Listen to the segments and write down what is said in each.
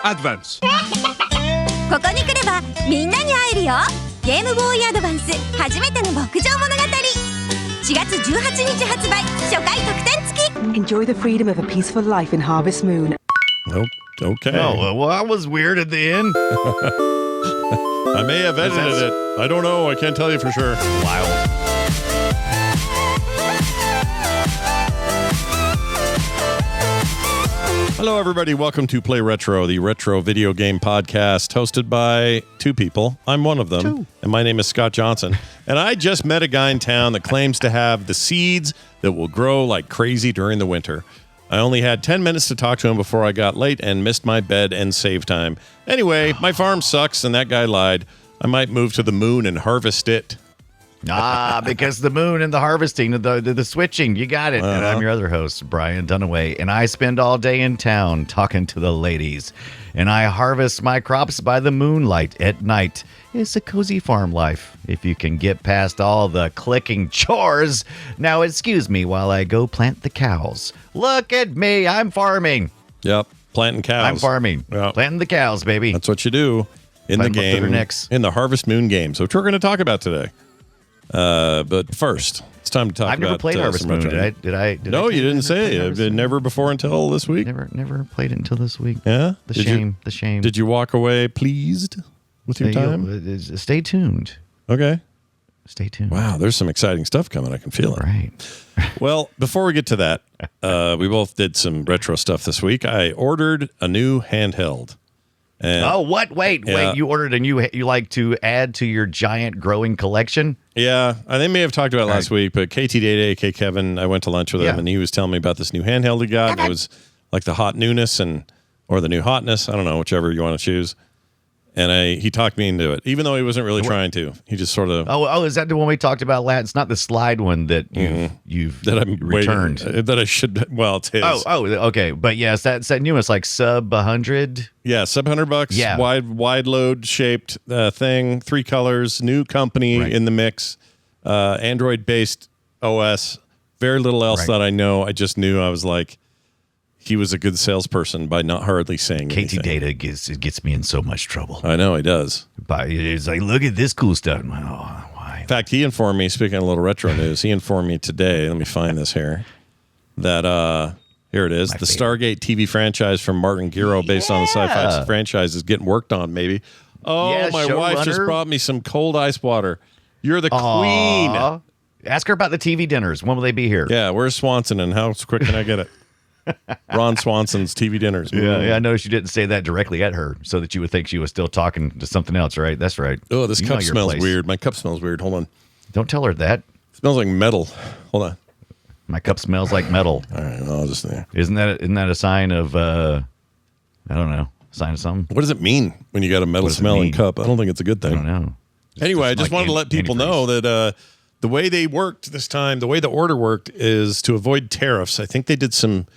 Advance. ここに来ればみんなに会えるよ。ゲームボーイアドバンス初めての牧場物語。4月18日発売、初回特典付き。 Enjoy the freedom of a peaceful life in Harvest Moon. Nope. Okay. Oh, well, that was weird at the end. I may have edited it. I don't know. I can't tell you for sure. Wild. Hello, everybody. Welcome to Play Retro, the retro video game podcast hosted by two people. I'm one of them, and my name is Scott Johnson. And I just met a guy in town that claims to have the seeds that will grow like crazy during the winter. I only had 10 minutes to talk to him before I got late and missed my bed and save time. Anyway, my farm sucks, and that guy lied. I might move to the moon and harvest it. Because the moon and the harvesting, the switching, you got it. And I'm your other host, Brian Dunaway, and I spend all day in town talking to the ladies, and I harvest my crops by the moonlight at night. It's a cozy farm life, if you can get past all the clicking chores. Now, excuse me while I go plant the cows. Look at me, I'm farming. Yep, planting cows. I'm farming. Yep. Planting the cows, baby. That's what you do in the game, in the Harvest Moon games, which we're going to talk about today. But first, it's time to talk about. I've never played Harvest Moon. Did I? No, you didn't say it. Never before until this week. Never played it until this week. Yeah, the shame. Did you walk away pleased with your time? Stay tuned. Okay. Stay tuned. Wow, there's some exciting stuff coming. I can feel it. Right. Well, before we get to that, we both did some retro stuff this week. I ordered a new handheld. And Wait. You ordered a new, you like to add to your giant growing collection? Yeah, I may have talked about it last week, but KT Data, AK Kevin, I went to lunch with him, and he was telling me about this new handheld he got. And it was like the hot newness or the new hotness. I don't know, whichever you want to choose. And he talked me into it, even though he wasn't really trying to. He just sort of... Oh, is that the one we talked about last? It's not the slide one that you've returned. That I should... Well, it's his. Oh, okay. But yes, that's that new one. It's like sub 100. Yeah, sub $100. Yeah. Wide load shaped thing. 3 colors. New company in the mix. Android-based OS. Very little else that I know. I just knew. I was like... He was a good salesperson by not hardly saying anything. KT Data gets me in so much trouble. I know he does. But it's like, look at this cool stuff. Why? In fact, he informed me, speaking of a little retro news, he informed me today, let me find this here, that, here it is, the Stargate TV franchise from Martin Giro based on the sci-fi franchise is getting worked on, maybe. Oh, my wife just brought me some cold ice water. You're the queen. Ask her about the TV dinners. When will they be here? Yeah, where's Swanson and how quick can I get it? Ron Swanson's TV dinners. Yeah, I noticed you didn't say that directly at her so that you would think she was still talking to something else, right? That's right. Oh, this cup smells weird. My cup smells weird. Hold on. Don't tell her that. It smells like metal. Hold on. My cup smells like metal. All right, well, I'll just... Isn't that a sign of, I don't know, sign of something? What does it mean when you got a metal smelling cup? I don't think it's a good thing. I don't know. Anyway, I just wanted to let people know that the way they worked this time, the way the order worked is to avoid tariffs. I think they did some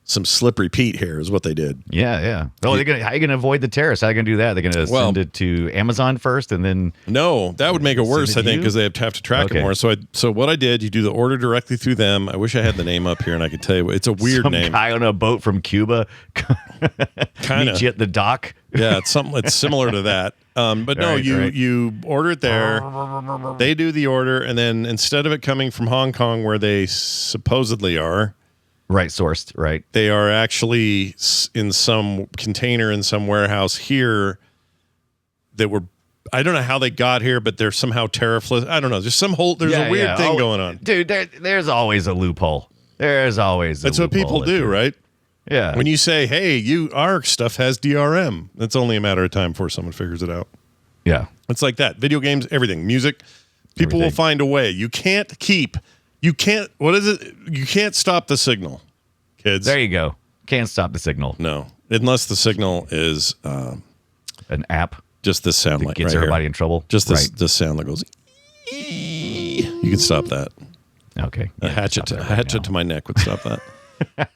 slippery Pete here is what they did. Yeah. Oh, how are you going to avoid the tariffs? How are you going to do that? They're going to send it to Amazon first and then... No, that would make it worse, I think, because they have to track it more. So what I did, you do the order directly through them. I wish I had the name up here and I could tell you. It's a weird name. Some guy on a boat from Cuba meet you at the dock. Yeah, it's similar to that. But no, you order it there. They do the order, and then instead of it coming from Hong Kong, where they supposedly are... Right, sourced, right. They are actually in some container in some warehouse here that were, I don't know how they got here, but they're somehow tariffless. I don't know. There's a weird thing going on. Dude, there's always a loophole. There's always a That's what people do, right? Yeah. When you say, hey, our stuff has DRM, it's only a matter of time before someone figures it out. Yeah. It's like that. Video games, everything. Music, people will find a way. You can't, what is it? You can't stop the signal, kids. There you go. Can't stop the signal. No. Unless the signal is... an app? Just this sound like gets everybody in trouble? Just this sound that goes... You can stop that. Okay. A hatchet to my neck would stop that.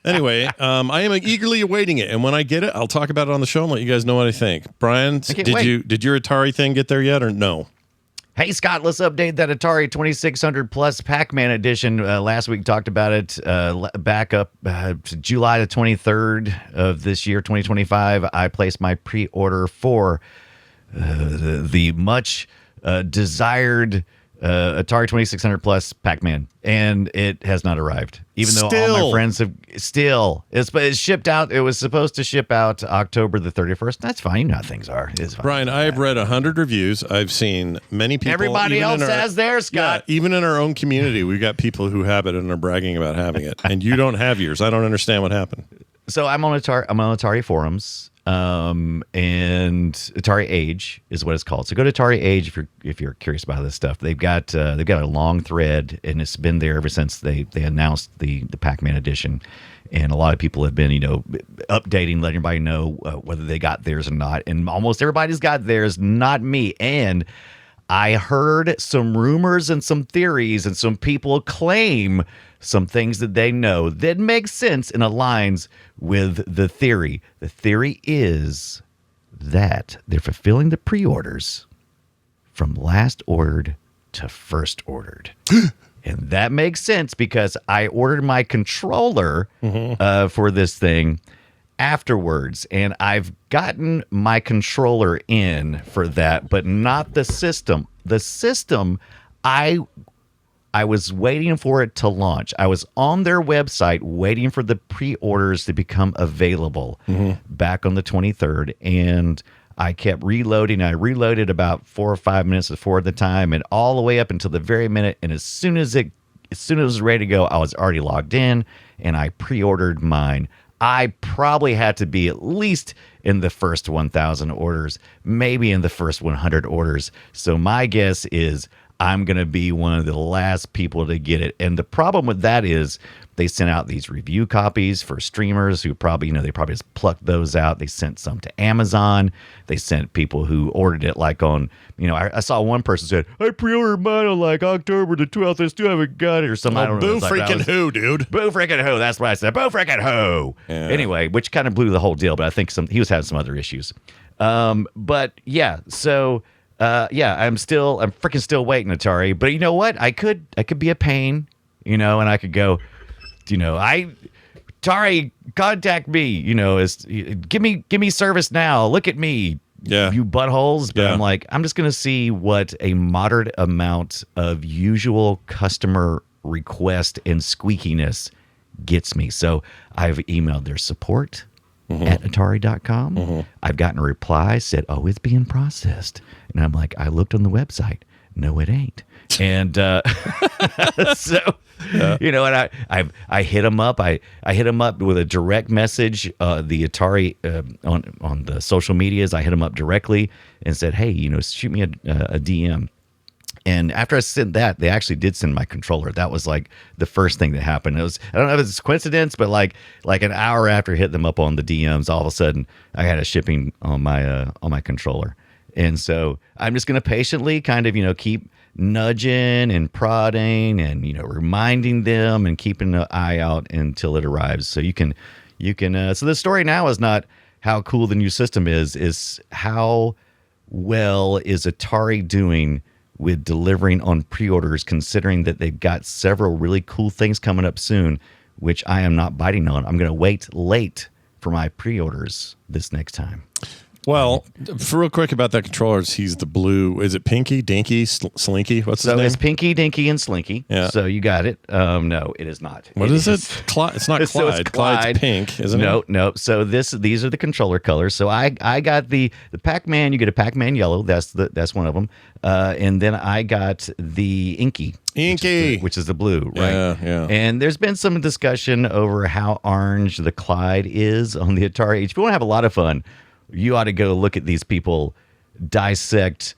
Anyway, I am eagerly awaiting it. And when I get it, I'll talk about it on the show and let you guys know what I think. Brian, did your Atari thing get there yet or no? Hey, Scott, let's update that Atari 2600 Plus Pac-Man edition. Last week talked about it back up to July the 23rd of this year, 2025. I placed my pre-order for the much desired Atari 2600 Plus Pac-Man, and it has not arrived. Even though all my friends have it's shipped out. It was supposed to ship out October the 31st. That's fine. You know how things are. It's fine. Brian, I've read 100 reviews. I've seen many people. Everybody else has theirs, Scott. Yeah, even in our own community, we've got people who have it and are bragging about having it, and you don't have yours. I don't understand what happened. So I'm on Atari forums. And Atari Age is what it's called. So go to Atari Age if you're curious about this stuff. They've got a long thread, and it's been there ever since they announced the Pac-Man edition. And a lot of people have been updating, letting everybody know whether they got theirs or not. And almost everybody's got theirs, not me. And I heard some rumors and some theories, and some people claim some things that they know that make sense and aligns with the theory. The theory is that they're fulfilling the pre-orders from last ordered to first ordered. And that makes sense because I ordered my controller for this thing afterwards, and I've gotten my controller in for that, but not the system. The system, I was waiting for it to launch. I was on their website waiting for the pre-orders to become available back on the 23rd, and I kept reloading. I reloaded about 4 or 5 minutes before the time, and all the way up until the very minute. And as soon as it was ready to go, I was already logged in, and I pre-ordered mine. I probably had to be at least in the first 1,000 orders, maybe in the first 100 orders. So my guess is I'm going to be one of the last people to get it. And the problem with that is they sent out these review copies for streamers who probably, they probably just plucked those out. They sent some to Amazon. They sent people who ordered it like on, I saw one person said, I pre-ordered mine on like October the 12th. I still haven't got it or something. I don't know. Boo freaking who, dude? Boo freaking who. That's what I said. Boo freaking who. Yeah. Anyway, which kind of blew the whole deal, but I think he was having some other issues. But yeah, so... I'm freaking still waiting, Atari. But you know what? I could be a pain, and I could go, Atari, contact me, give me service now. Look at me, you buttholes. But I'm like, I'm just gonna see what a moderate amount of usual customer request and squeakiness gets me. So I've emailed their support. At Atari.com. I've gotten a reply, said, oh, it's being processed. And I'm like, I looked on the website. No, it ain't. And so, and I hit them up. I hit them up with a direct message. The Atari on the social medias, I hit them up directly and said, hey, shoot me a DM. And after I sent that, they actually did send my controller. That was like the first thing that happened. It was, I don't know if it's a coincidence, but like an hour after hitting them up on the DMs, all of a sudden I had a shipping on my controller. And so I'm just going to patiently kind of, keep nudging and prodding and, reminding them and keeping an eye out until it arrives. So you can, so the story now is not how cool the new system is how well is Atari doing with delivering on pre-orders, considering that they've got several really cool things coming up soon, which I am not biting on. I'm going to wait late for my pre-orders this next time. Well, for real quick about that controller, he's the blue. Is it Pinky, Dinky, Slinky? What's his name? So it's Pinky, Dinky, and Slinky. Yeah. So you got it. No, it is not. What is it? It's not Clyde. So it's Clyde. Clyde's pink, isn't it? No. So these are the controller colors. So I got the Pac-Man. You get a Pac-Man yellow. That's one of them. And then I got the Inky. Which is the blue, right? Yeah. And there's been some discussion over how orange the Clyde is on the Atari. If you want to have a lot of fun, you ought to go look at these people dissect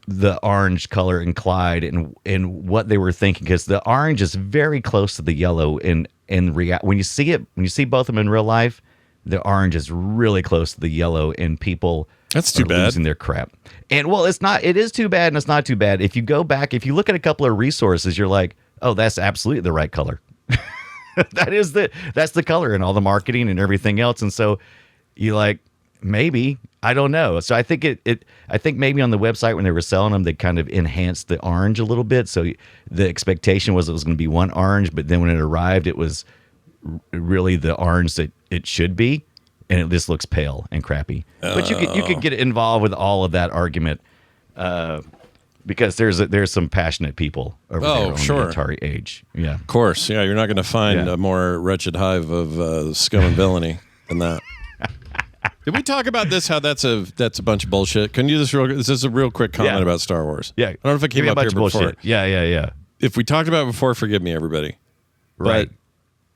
the orange color in Clyde and what they were thinking, because the orange is very close to the yellow. And when you see both of them in real life, the orange is really close to the yellow, and people that's too bad losing their crap. And well, it is too bad, and it's not too bad. If you go back, if you look at a couple of resources, you're like, oh, that's absolutely the right color. that's the color and all the marketing and everything else. And so you like, Maybe. I don't know. So I think I think maybe on the website when they were selling them, they kind of enhanced the orange a little bit. So the expectation was it was going to be one orange, but then when it arrived, it was really the orange that it should be, and it just looks pale and crappy. But you could get involved with all of that argument because there's some passionate people over there on the Atari age. Yeah, Of course. Yeah, you're not going to find a more wretched hive of scum and villainy than that. Did we talk about this? How that's a bunch of bullshit? Can you do this real? This is a real quick comment about Star Wars. Yeah, I don't know if it came up here before. Bullshit. Yeah. If we talked about it before, forgive me, everybody. Right. But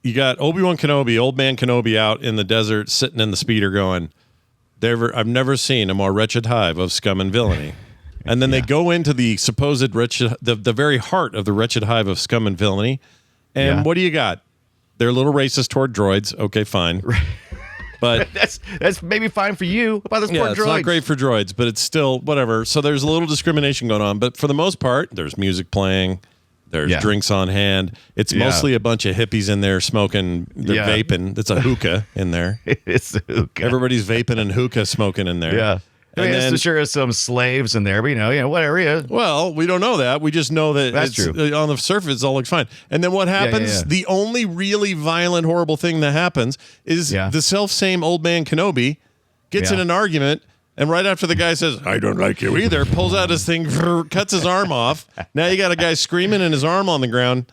you got Obi-Wan Kenobi, old man Kenobi, out in the desert, sitting in the speeder, going, "I've never seen a more wretched hive of scum and villainy." And then they go into the supposed wretched, the very heart of the wretched hive of scum and villainy. And what do you got? They're a little racist toward droids. Okay, fine. But that's maybe fine for you. What about this poor droids? It's not great for droids, but it's still whatever. So there's a little discrimination going on. But for the most part, there's music playing. There's drinks on hand. It's mostly a bunch of hippies in there smoking. They're vaping. It's a hookah in there. It's a hookah. Everybody's vaping and hookah smoking in there. Yeah. And then, sure is some slaves in there, but whatever. Yeah. Well, we don't know that. We just know that That's true. On the surface, it all looks fine. And then what happens? The only really violent, horrible thing that happens is the self-same old man Kenobi gets in an argument, and right after the guy says, "I don't like you either," pulls out his thing, cuts his arm off. Now you got a guy screaming and his arm on the ground.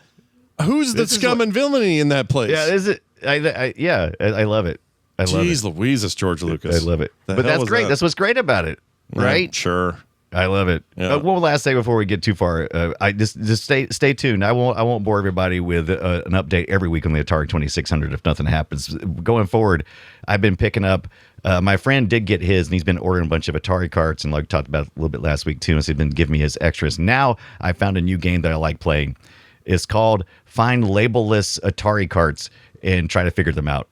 Who's the scum and villainy in that place? Yeah, is it? I love it. Jeez Louise, it's George Lucas. I love it. But that's great. That's what's great about it, right? Sure. I love it. Yeah. One last thing before we get too far. I just stay tuned. I won't bore everybody with an update every week on the Atari 2600 if nothing happens. Going forward, I've been picking up. My friend did get his, and he's been ordering a bunch of Atari carts, and like talked about a little bit last week too. And so he's been giving me his extras. Now I found a new game that I like playing. It's called Find Labelless Atari Carts and try to figure them out.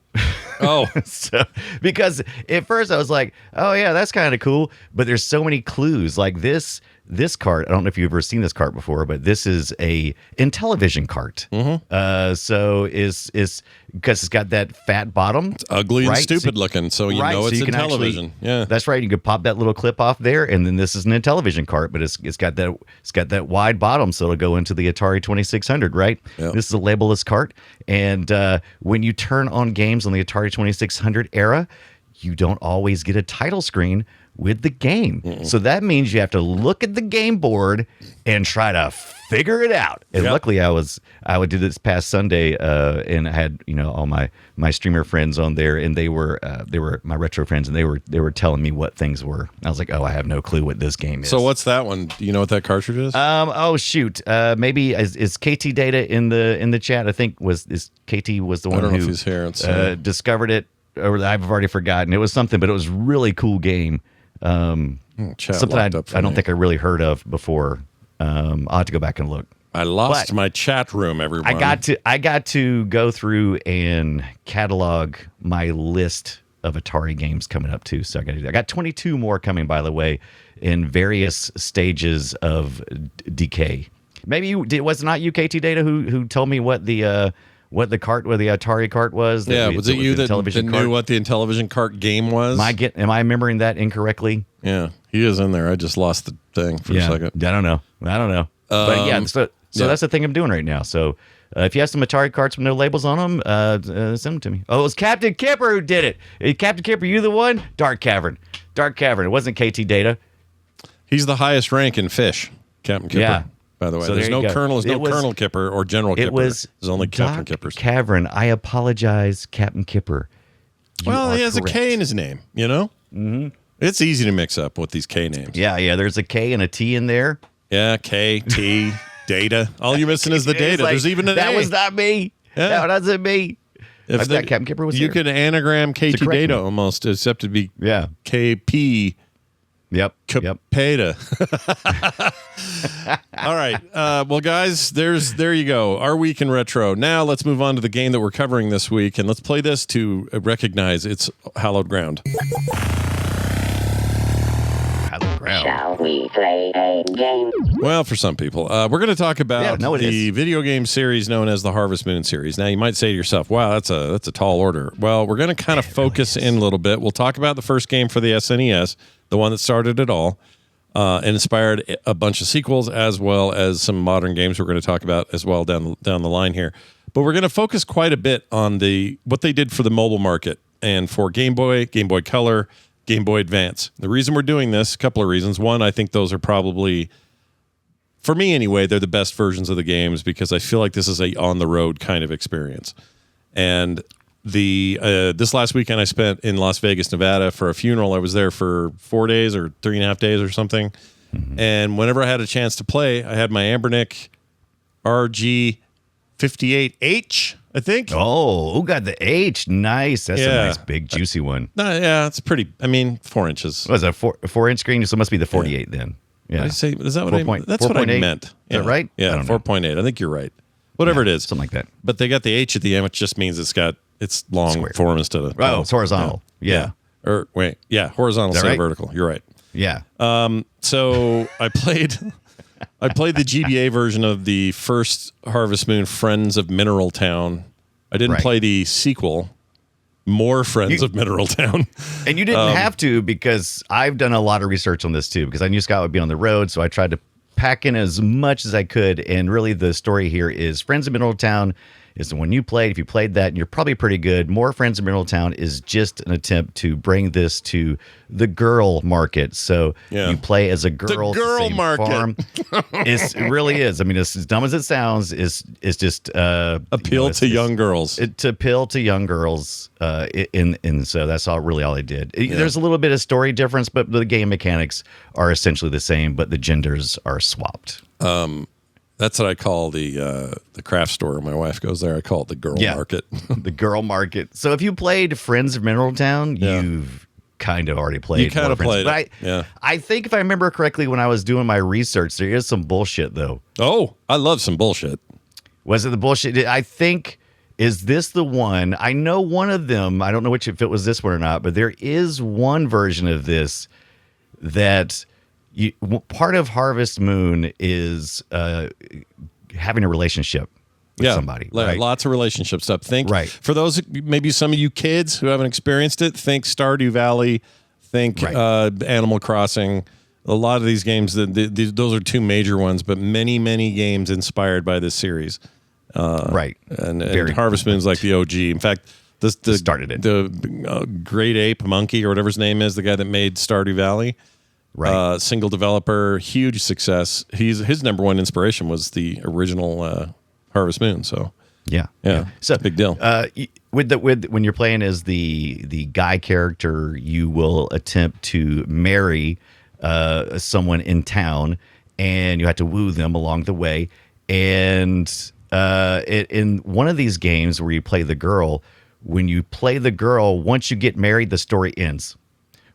Oh, so because at first I was like, oh yeah, that's kind of cool, but there's so many clues. Like this cart, I don't know if you've ever seen this cart before, but this is a Intellivision cart. So is because it's got that fat bottom. It's ugly and stupid looking, so you know it's Intellivision. Yeah, that's right. You could pop that little clip off there, and then this is an Intellivision cart, but it's got that wide bottom, so it'll go into the Atari 2600. Right. Yep. This is a labelless cart, and when you turn on games on the Atari 2600 era, you don't always get a title screen with the game. So that means you have to look at the game board and try to figure it out. And luckily I would do this past Sunday and I had, all my streamer friends on there, and they were my retro friends, and they were telling me what things were. I was like, oh, I have no clue what this game is. So what's that one? Do you know what that cartridge is? Oh shoot. Maybe is KT Data in the chat? I think KT was the one know who if he's here. discovered it. Or I've already forgotten. It was something, but it was a really cool game. Something I don't think I really heard of before. I'll have to go back and look. I lost my chat room, everyone. I got to go through and catalog my list of Atari games coming up too. So I got to do that. I got 22 more coming, by the way, in various stages of decay. Maybe was it not you, KT Data, who told me what the Atari cart was? Was it you that knew what the Intellivision cart game was? Am I remembering that incorrectly? Yeah, he is in there. I just lost the thing for a second. I don't know. But yeah, so that's the thing I'm doing right now. So if you have some Atari carts with no labels on them, send them to me. Oh, it was Captain Kipper who did it. Captain Kipper, you the one? Dark Cavern. It wasn't KT Data. He's the highest rank in Fish, Captain Kipper. Yeah. By the way, So there's there you no go. Colonel. There's no Colonel Kipper or General Kipper. It was There's only Captain Kippers. Cavern. I apologize, Captain Kipper. Well, he has a K in his name. Mm-hmm. It's easy to mix up with these K names. Yeah. There's a K and a T in there. Yeah, K, T, Data. All you're missing is the data. Like, there's even an that A. was not me. Yeah. That wasn't me. I thought Captain Kipper was You here. could anagram KT correct Data me. almost, except it'd be Yeah. KP. Yep. Capeta. All right. Well, guys, there you go. Our week in retro. Now let's move on to the game that we're covering this week, and let's play this to recognize its hallowed ground. hallowed ground. Shall we play a game? Well, for some people, we're going to talk about the video game series known as the Harvest Moon series. Now, you might say to yourself, "Wow, that's a tall order." Well, we're going to kind of focus in a little bit. We'll talk about the first game for the SNES, the one that started it all, and inspired a bunch of sequels, as well as some modern games we're going to talk about as well down the line here. But we're going to focus quite a bit on what they did for the mobile market and for Game Boy, Game Boy Color, Game Boy Advance. The reason we're doing this, a couple of reasons. One, I think those are probably, for me anyway, they're the best versions of the games because I feel like this is a on-the-road kind of experience. And this last weekend I spent in Las Vegas, Nevada for a funeral. I was there for 4 days or 3.5 days or something. Mm-hmm. And whenever I had a chance to play, I had my Ambernick RG58H, I think. Oh, who got the H? Nice. That's a nice, big, juicy one. Yeah, it's pretty. 4 inches. What was that, 4-inch screen? So it must be the 48 then. Yeah. Is that what that's what I meant. Is that right? Yeah, 4.8. I think you're right. Whatever it is. Something like that. But they got the H at the end, which just means it's long Square form instead of... Oh, it's horizontal. Yeah. Or wait, horizontal instead of vertical. You're right. Yeah. So I played... I played the GBA version of the first Harvest Moon, Friends of Mineral Town. I didn't play the sequel, More Friends of Mineral Town. And you didn't have to, because I've done a lot of research on this too, because I knew Scott would be on the road, so I tried to pack in as much as I could. And really the story here is Friends of Mineral Town is the one you played. If you played that, and you're probably pretty good. More Friends of Mineral Town is just an attempt to bring this to the girl market. So you play as a girl. The girl market. Farm. It really is. I mean, it's as dumb as it sounds. It's just appeal to young girls. To appeal to young girls. And so that's all they did. There's a little bit of story difference, but the game mechanics are essentially the same, but the genders are swapped. That's what I call the craft store. My wife goes there. I call it the girl market. The girl market. So if you played Friends of Mineral Town, you've kind of already played. You kind of played it. I think if I remember correctly, when I was doing my research, there is some bullshit though. Oh, I love some bullshit. Was it the bullshit? I think, is this the one? I know one of them. I don't know if it was this one or not, but there is one version of this that... part of Harvest Moon is having a relationship with somebody. Right? Lots of relationship stuff. For those, maybe some of you kids who haven't experienced it, think Stardew Valley, think Animal Crossing. A lot of these games, those are two major ones, but many, many games inspired by this series. And Harvest Moon's like the OG. In fact, started it. The Great Ape Monkey, or whatever his name is, the guy that made Stardew Valley. Single developer, huge success. His number one inspiration was the original Harvest Moon. So yeah. So big deal. When you're playing as the guy character, you will attempt to marry someone in town, and you have to woo them along the way. And in one of these games where you play the girl, when you play the girl, once you get married, the story ends.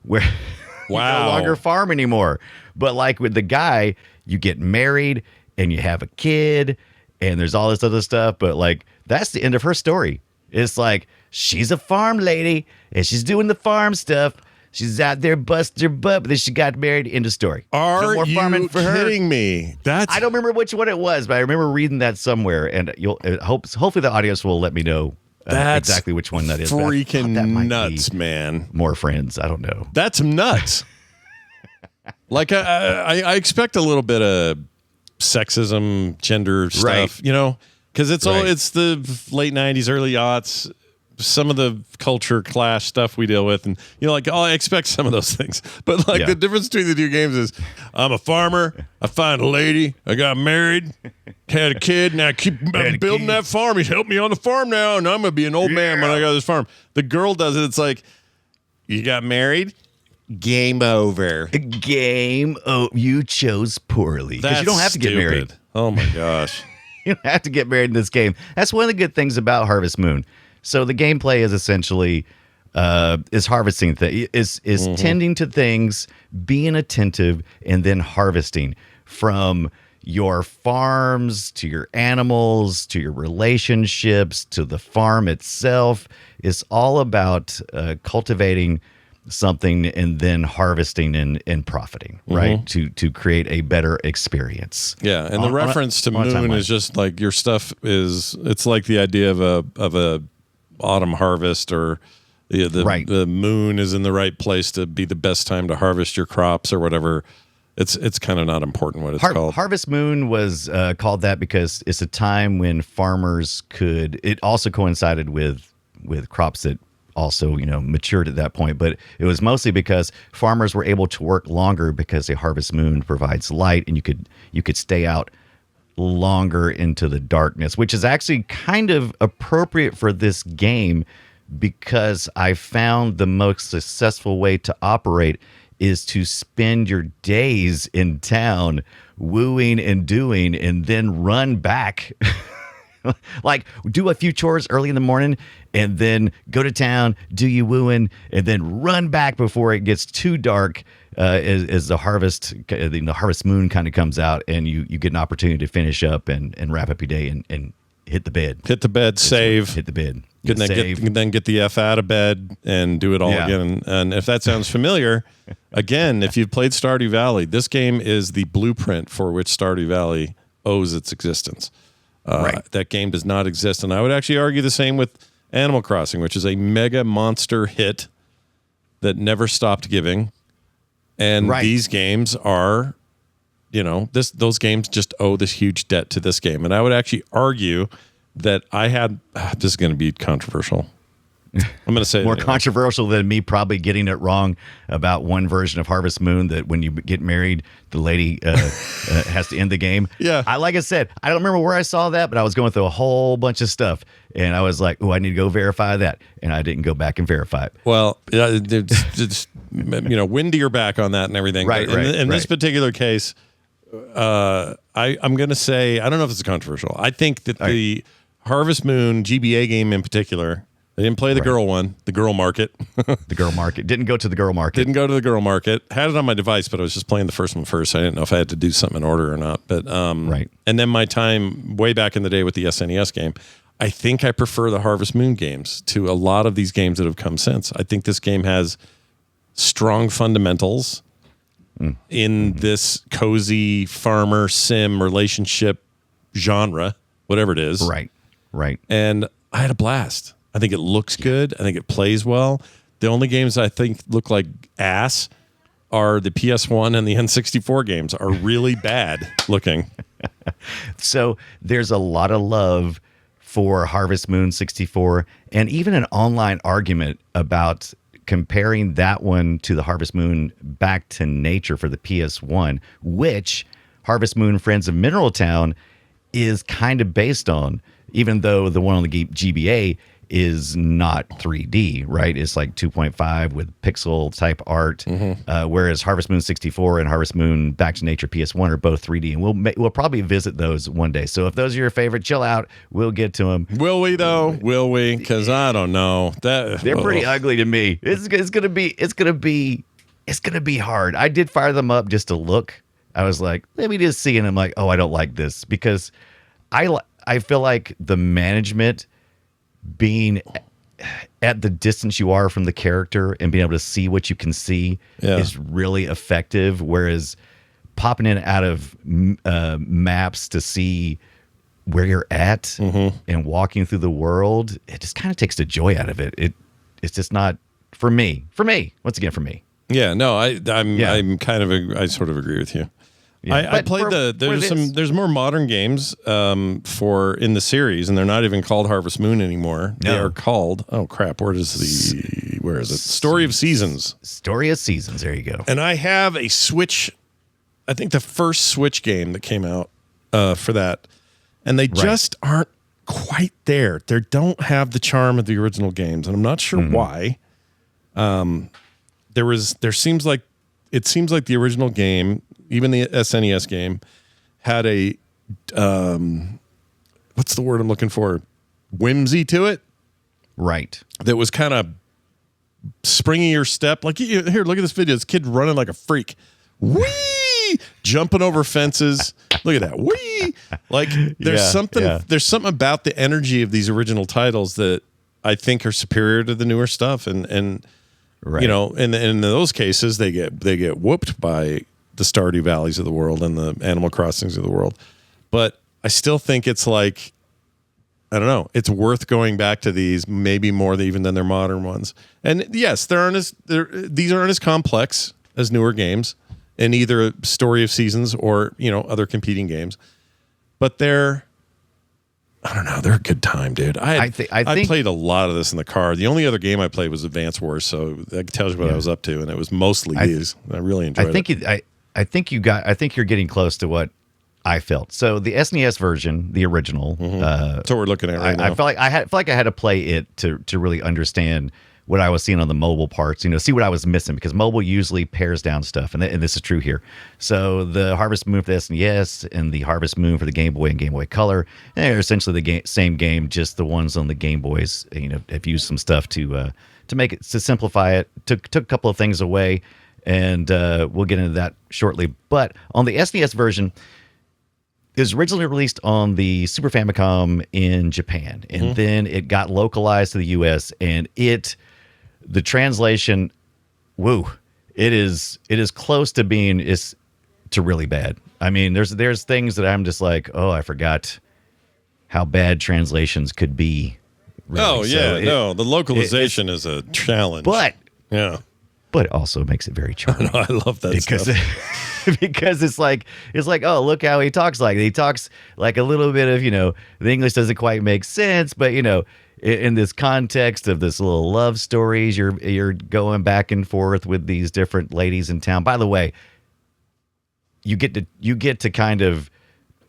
Where you no longer farm anymore. But like with the guy, you get married and you have a kid and there's all this other stuff. But like, that's the end of her story. It's like, she's a farm lady and she's doing the farm stuff. She's out there busting her butt, but then she got married. End of story. Are no more farming for kidding me? I don't remember which one it was, but I remember reading that somewhere. And hopefully the audience will let me know exactly which one that is. Freaking nuts, man. More Friends. I don't know. That's nuts. Like I expect a little bit of sexism, gender stuff, because it's the late 90s, early aughts. Some of the culture clash stuff we deal with, and I expect some of those things. But the difference between the two games is, I'm a farmer, I find a lady, I got married, had a kid, and I keep building that farm. He's helped me on the farm now, and I'm gonna be an old man when I got this farm. The girl does it. It's like, you got married, game over. You chose poorly, because you don't have to get married. Oh my gosh, you don't have to get married in this game. That's one of the good things about Harvest Moon. So the gameplay is essentially is harvesting is tending to things, being attentive, and then harvesting from your farms to your animals to your relationships to the farm itself. It's all about cultivating something and then harvesting and profiting, right? To create a better experience. Yeah, and the reference to Moon is just like your stuff is. It's like the idea of a autumn harvest, or the moon is in the right place to be the best time to harvest your crops or whatever. It's kind of not important what it's called. Harvest Moon was called that because it's a time when farmers could. It also coincided with crops that also matured at that point, but it was mostly because farmers were able to work longer because a harvest moon provides light, and you could stay out longer into the darkness, which is actually kind of appropriate for this game, because I found the most successful way to operate is to spend your days in town wooing and doing, and then run back. Like, do a few chores early in the morning, and then go to town, do you wooing, and then run back before it gets too dark, as the harvest moon kind of comes out, and you get an opportunity to finish up and wrap up your day and hit the bed. Hit the bed, save. Hit the bed. Then get the F out of bed and do it all again. And if that sounds familiar, again, if you've played Stardew Valley, this game is the blueprint for which Stardew Valley owes its existence. That game does not exist. And I would actually argue the same with Animal Crossing, which is a mega monster hit that never stopped giving. And these games are, those games just owe this huge debt to this game. And I would actually argue that this is going to be controversial. I'm going to say more controversial than me probably getting it wrong about one version of Harvest Moon, that when you get married, the lady has to end the game. Yeah. Like I said, I don't remember where I saw that, but I was going through a whole bunch of stuff, and I was like, oh, I need to go verify that. And I didn't go back and verify it. Well, it's wind to your back on that and everything. Right, but in this right. particular case, I'm going to say, I don't know if it's controversial. I think that the Harvest Moon GBA game in particular, I didn't play the girl one, the girl market. The girl market. Didn't go to the girl market. Didn't go to the girl market. Had it on my device, but I was just playing the first one first. I didn't know if I had to do something in order or not. But And then my time way back in the day with the SNES game, I think I prefer the Harvest Moon games to a lot of these games that have come since. I think this game has strong fundamentals in this cozy farmer sim relationship genre, whatever it is. Right. And I had a blast. I think it looks good. I think it plays well. The only games I think look like ass are the PS1 and the N64 games are really bad looking. So there's a lot of love for Harvest Moon 64, and even an online argument about comparing that one to the Harvest Moon Back to Nature for the PS1, which Harvest Moon Friends of Mineral Town is kind of based on, even though the one on the GBA is not 3D, right? It's like 2.5 with pixel type art, whereas Harvest Moon 64 and Harvest Moon Back to Nature PS1 are both 3D, and we'll probably visit those one day. So if those are your favorite, chill out. We'll get to them. Will we though? Will we? Because I don't know. They're pretty ugly to me. It's gonna be hard. I did fire them up just to look. I was like, let me just see, and I'm like, oh, I don't like this, because I feel like the management, being at the distance you are from the character and being able to see what you can see is really effective. Whereas popping in and out of maps to see where you're at and walking through the world, it just kind of takes the joy out of it. It's just not for me. Once again, for me. Yeah, no, I sort of agree with you. Yeah. I played there's more modern games in the series, and they're not even called Harvest Moon anymore. No. They are called, where is it? Story of Seasons. Story of Seasons, there you go. And I have a Switch, I think the first Switch game that came out for that, and they just aren't quite there. They don't have the charm of the original games, and I'm not sure why. It seems like the original game, even the SNES game, had a what's the word I'm looking for? Whimsy to it. Right. That was kind of springy your step. Like, here, look at this video. This kid running like a freak. Whee! Jumping over fences. Look at that. Whee! Like, there's something about the energy of these original titles that I think are superior to the newer stuff. And Right. You know, and in those cases, they get whooped by the Stardew Valleys of the world and the Animal Crossings of the world. But I still think it's like, I don't know, it's worth going back to these, maybe more even than their modern ones. And yes, these aren't as complex as newer games in either Story of Seasons or, you know, other competing games. But they're a good time, dude. I played a lot of this in the car. The only other game I played was Advance Wars, so that tells you what I was up to, and it was mostly these. I really enjoyed it. I think you're getting close to what I felt. So the SNES version, the original, that's what we're looking at right now. I felt like I had to play it to really understand what I was seeing on the mobile parts, you know, see what I was missing, because mobile usually pares down stuff, and this is true here. So the Harvest Moon for the SNES and the Harvest Moon for the Game Boy and Game Boy Color, they're essentially the same game, just the ones on the Game Boys, you know, have used some stuff to make it, to simplify it, took a couple of things away, and we'll get into that shortly. But on the SNES version, it was originally released on the Super Famicom in Japan, and then it got localized to the US, and the translation, it is close to being to really bad. I mean, there's things that I'm just like, oh, I forgot how bad translations could be. Really. Oh yeah, the localization is a challenge. But it also makes it very charming. I love that stuff. Because it's like, oh, look how he talks like. He talks like a little bit of, you know, the English doesn't quite make sense, but, you know, in this context of this little love stories, you're going back and forth with these different ladies in town. By the way, you get to kind of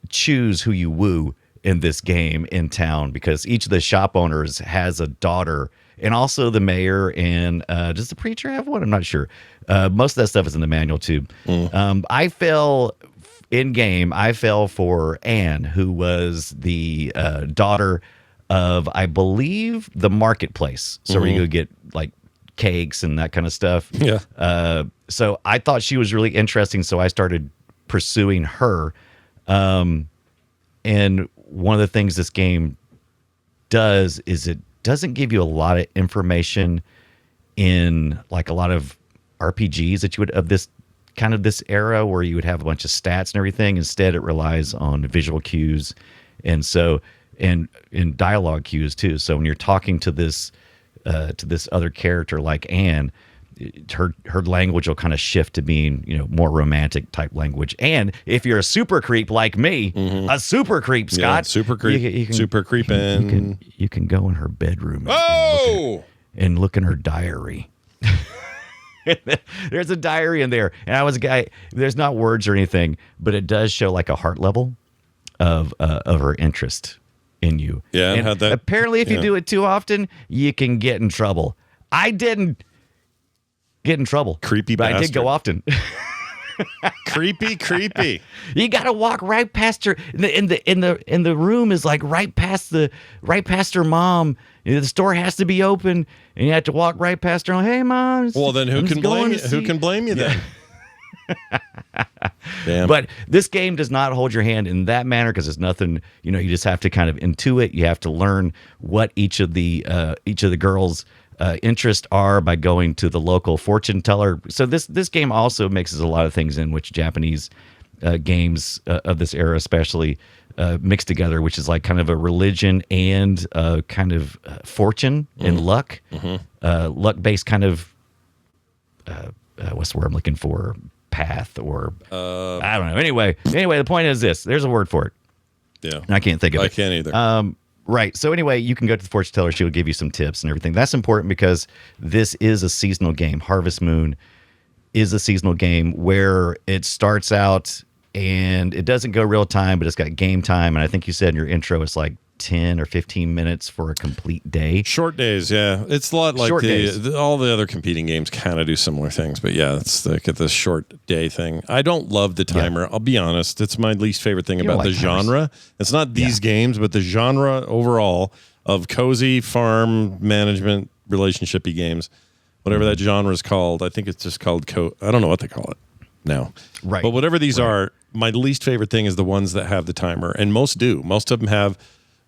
choose who you woo in this game in town, because each of the shop owners has a daughter, and also the mayor, and does the preacher have one? I'm not sure. Most of that stuff is in the manual too. I fell for Anne, who was the daughter of, I believe, the marketplace. So where you go get like cakes and that kind of stuff. Yeah. So I thought she was really interesting, so I started pursuing her. And one of the things this game does is it doesn't give you a lot of information in like a lot of RPGs that you would of this kind of this era, where you would have a bunch of stats and everything. Instead, it relies on visual cues, and so and dialogue cues too. So when you're talking to this other character like Anne, her language will kind of shift to being, you know, more romantic type language. And if you're a super creep like me, a super creep, Scott, yeah, super creep, super creeping, you can go in her bedroom and look in her diary. There's a diary in there, and I was a guy. There's not words or anything, but it does show like a heart level of her interest in you. Yeah, and had that. Apparently, if you do it too often, you can get in trouble. I didn't get in trouble. Creepy but bastard. I did go often. creepy. You got to walk right past her. In the room is like right past her mom. You know, the store has to be open, and you have to walk right past her. Hey, mom. Well, then who can blame you? Who can blame you then? Damn. But this game does not hold your hand in that manner, because it's nothing. You know, you just have to kind of intuit. You have to learn what each of the girls' interests are by going to the local fortune teller. So this game also mixes a lot of things in which Japanese games of this era especially mix together, which is like kind of a religion and kind of fortune and luck, luck-based kind of what's the word I'm looking for? Path or I don't know. Anyway, the point is this: there's a word for it. Yeah, and I can't think of it. I can't either. Right. So anyway, you can go to the fortune teller. She will give you some tips and everything. That's important because this is a seasonal game. Harvest Moon is a seasonal game where it starts out and it doesn't go real time, but it's got game time. And I think you said in your intro, it's like 10 or 15 minutes for a complete day. Short days, yeah. It's a lot like all the other competing games kind of do similar things. But yeah, it's like this short day thing. I don't love the timer. Yeah. I'll be honest. It's my least favorite thing about the genre. It's not these games, but the genre overall of cozy farm management relationship-y games. Whatever that genre is called. I think it's just called I don't know what they call it now. Right. But whatever these are, my least favorite thing is the ones that have the timer. And most do. Most of them have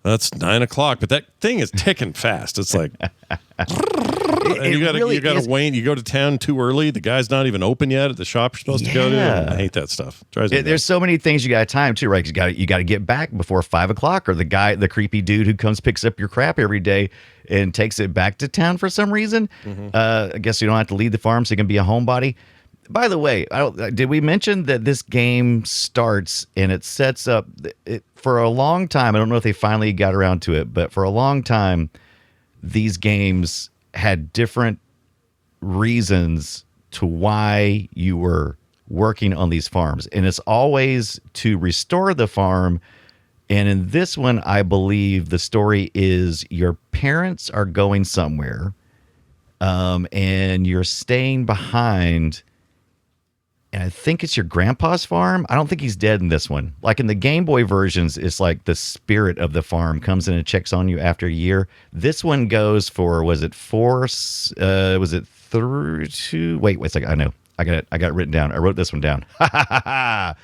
That's 9 o'clock, but that thing is ticking fast. It's like, and you gotta wait. You go to town too early. The guy's not even open yet at the shop you're supposed to go to. I hate that stuff. There's so many things you got to time too, right? You got to get back before 5 o'clock, or the creepy dude who comes picks up your crap every day and takes it back to town for some reason. I guess you don't have to leave the farm, so you can be a homebody. By the way, did we mention that this game starts and it sets up for a long time? I don't know if they finally got around to it, but for a long time, these games had different reasons to why you were working on these farms. And it's always to restore the farm. And in this one, I believe the story is your parents are going somewhere and you're staying behind. And I think it's your grandpa's farm. I don't think he's dead in this one. Like in the Game Boy versions, it's like the spirit of the farm comes in and checks on you after a year. This one goes for, was it 4? Was it 2? Wait a second. I know. I got it written down. I wrote this one down. And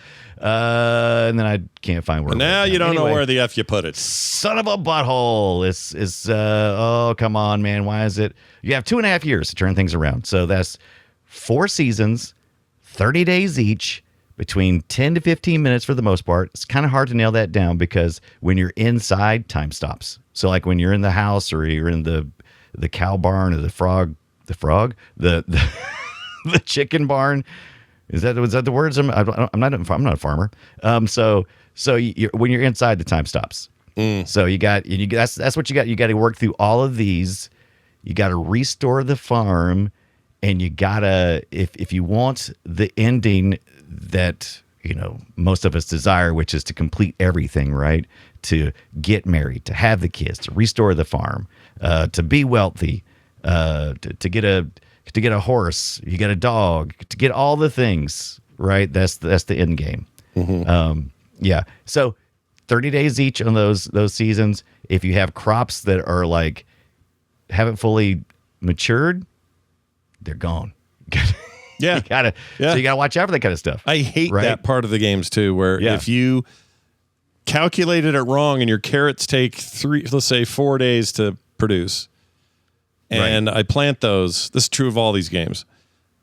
then I can't find where. Now you don't know where the F you put it. Son of a butthole. It's oh, come on, man. Why is it? You have 2.5 years to turn things around. So that's 4 seasons. 30 days each, between 10 to 15 minutes for the most part. It's kind of hard to nail that down because when you're inside, time stops. So like when you're in the house or you're in the cow barn or the chicken barn. Was that the words? I'm not a farmer. So when you're inside, the time stops. So that's what you got. You got to work through all of these. You got to restore the farm. And you gotta, if you want the ending that, most of us desire, which is to complete everything, right? To get married, to have the kids, to restore the farm, to be wealthy, to get a horse, you get a dog, to get all the things, right? That's the end game. Yeah. So 30 days each on those seasons. If you have crops that are like haven't fully matured, they're gone. Yeah. So you gotta watch out for that kind of stuff. I hate that part of the games too, where if you calculated it wrong and your carrots take 4 days to produce, and I plant those. This is true of all these games.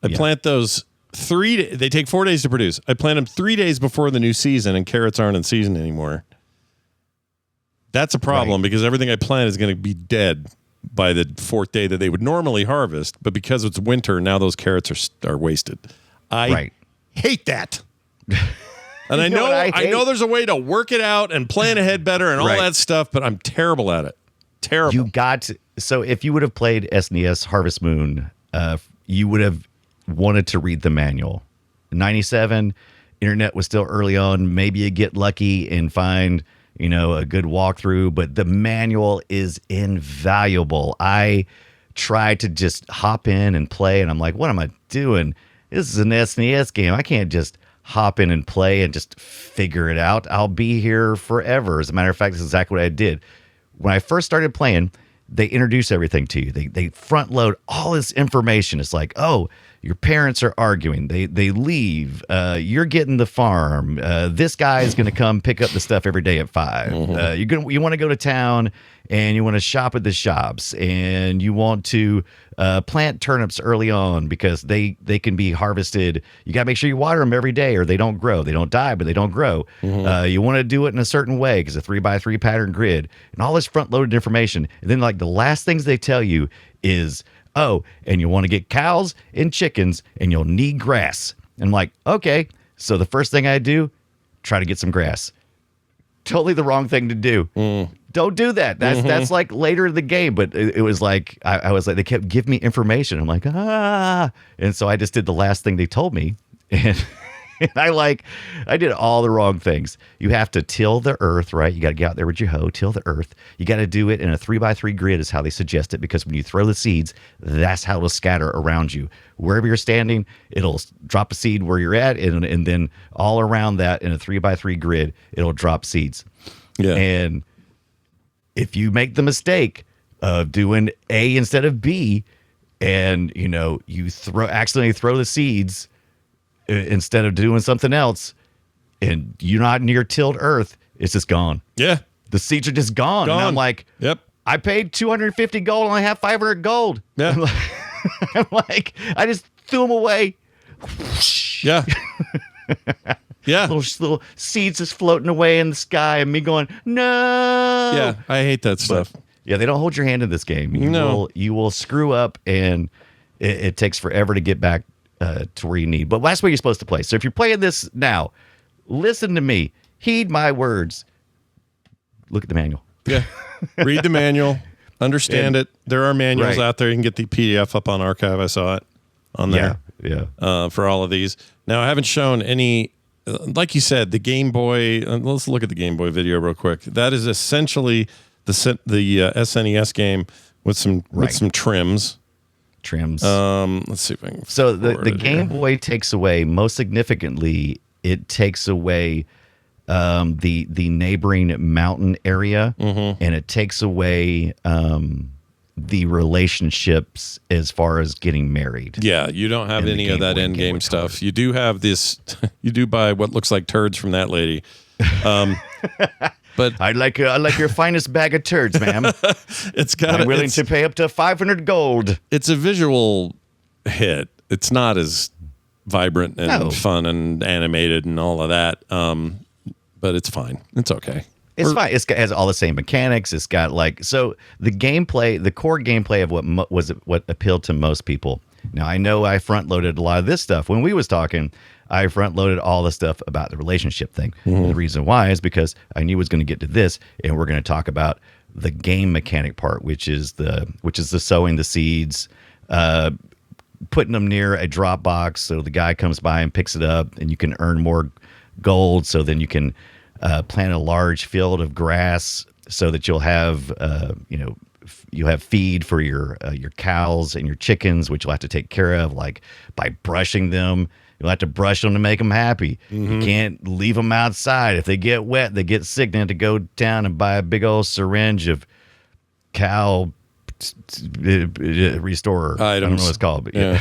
I plant those they take 4 days to produce. I plant them 3 days before the new season, and carrots aren't in season anymore. That's a problem because everything I plant is going to be dead by the 4th day that they would normally harvest, but because it's winter, now those carrots are wasted. I hate that. And I know there's a way to work it out and plan ahead better and all that stuff, but I'm terrible at it. Terrible. So if you would have played SNES Harvest Moon, you would have wanted to read the manual. 97, internet was still early on. Maybe you get lucky and find a good walkthrough, but the manual is invaluable. I tried to just hop in and play, and I'm like, what am I doing? This is an SNES game. I can't just hop in and play and just figure it out. I'll be here forever. As a matter of fact, that's exactly what I did. When I first started playing, they introduce everything to you. They front load all this information. It's like, oh, your parents are arguing. They leave. You're getting the farm. This guy is going to come pick up the stuff every day at 5. You want to go to town and you want to shop at the shops and you want to plant turnips early on because they can be harvested. You got to make sure you water them every day or they don't grow. They don't die, but they don't grow. You want to do it in a certain way because a 3x3 pattern grid and all this front loaded information. And then like the last things they tell you is, oh, and you want to get cows and chickens and you'll need grass. And I'm like, okay. So the first thing I do, try to get some grass. Totally the wrong thing to do. Don't do that. That's like later in the game. But it was like, I was like, they kept giving me information. I'm like, And so I just did the last thing they told me. And I did all the wrong things. You have to till the earth, right? You got to get out there with your hoe, till the earth. You got to do it in a 3x3 grid is how they suggest it, because when you throw the seeds, that's how it'll scatter around you. Wherever you're standing, it'll drop a seed where you're at, and then all around that in a 3x3 grid, it'll drop seeds. Yeah. And if you make the mistake of doing A instead of B, and you accidentally throw the seeds instead of doing something else, and you're not near tilled earth, it's just gone. Yeah. The seeds are just gone. And I'm like, yep. I paid 250 gold and I have 500 gold. Yeah. I'm like, I just threw them away. Yeah. Yeah. Little seeds just floating away in the sky and me going, no. Yeah. I hate that stuff. Yeah, they don't hold your hand in this game. You will screw up, and it takes forever to get back to where you need. But that's where you're supposed to play. So if you're playing this now, listen to me. Heed my words. Look at the manual. Yeah. Read the manual. Understand it. There are manuals Right. out there. You can get the PDF up on Archive. I saw it on there. Yeah. For all of these. Now, I haven't shown any, like you said, the Game Boy. Let's look at the Game Boy video real quick. That is essentially the SNES game with some trims. Let's see if I can. So the Game Boy takes away, most significantly, it takes away the neighboring mountain area, and it takes away the relationships as far as getting married. Yeah, you don't have any of that end game stuff. You do have this. You do buy what looks like turds from that lady. But I like your finest bag of turds, ma'am. I'm willing to pay up to 500 gold. It's a visual hit. It's not as vibrant and fun and animated and all of that. But it's fine. It's okay. It's fine. It has all the same mechanics. It's got the gameplay, the core gameplay of what appealed to most people. Now, I know I front-loaded a lot of this stuff. When we was talking, I front-loaded all the stuff about the relationship thing. Mm-hmm. The reason why is because I knew I was going to get to this, and we're going to talk about the game mechanic part, which is the sowing the seeds, putting them near a drop box so the guy comes by and picks it up, and you can earn more gold. So then you can plant a large field of grass so that you'll have you have feed for your cows and your chickens, which you'll have to take care of, like by brushing them. You'll have to brush them to make them happy. Mm-hmm. You can't leave them outside. If they get wet, they get sick. They have to go down and buy a big old syringe of cow restorer. Items. I don't know what it's called, but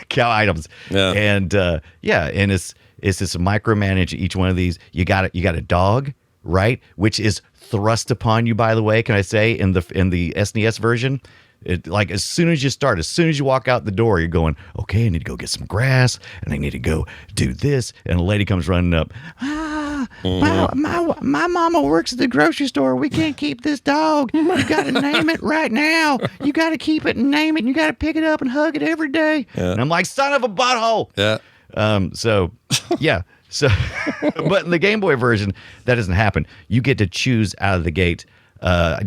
cow items. Yeah. And and it's this micromanage each one of these. You got a dog, right? Which is thrust upon you, by the way, can I say, in the SNES version. It, like as soon as you walk out the door, you're going, okay, I need to go get some grass, and I need to go do this. And a lady comes running up. My mama works at the grocery store. We can't keep this dog. You got to name it right now. You got to keep it and name it. And you got to pick it up and hug it every day. Yeah. And I'm like, son of a butthole. Yeah. So, but in the Game Boy version, that doesn't happen. You get to choose out of the gate. I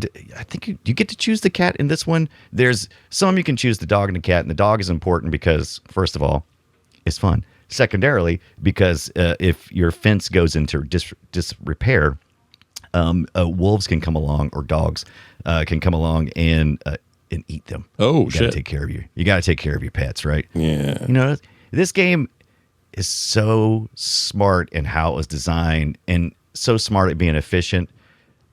think you get to choose the cat in this one. There's some you can choose the dog and the cat, and the dog is important because, first of all, it's fun. Secondarily, because if your fence goes into disrepair, wolves can come along, or dogs can come along and eat them. Oh, you shit! Gotta take care of you got to take care of your pets, right? Yeah. This game is so smart in how it was designed, and so smart at being efficient.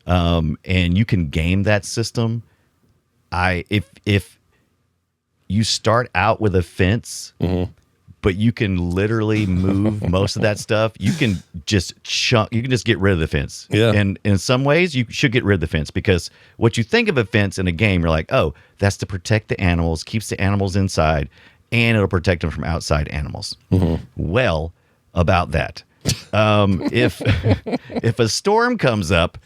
And you can game that system. If you start out with a fence, but you can literally move most of that stuff, you can just get rid of the fence. Yeah. And in some ways, you should get rid of the fence, because what you think of a fence in a game, you're like, oh, that's to protect the animals, keeps the animals inside, and it'll protect them from outside animals. Well, about that, if a storm comes up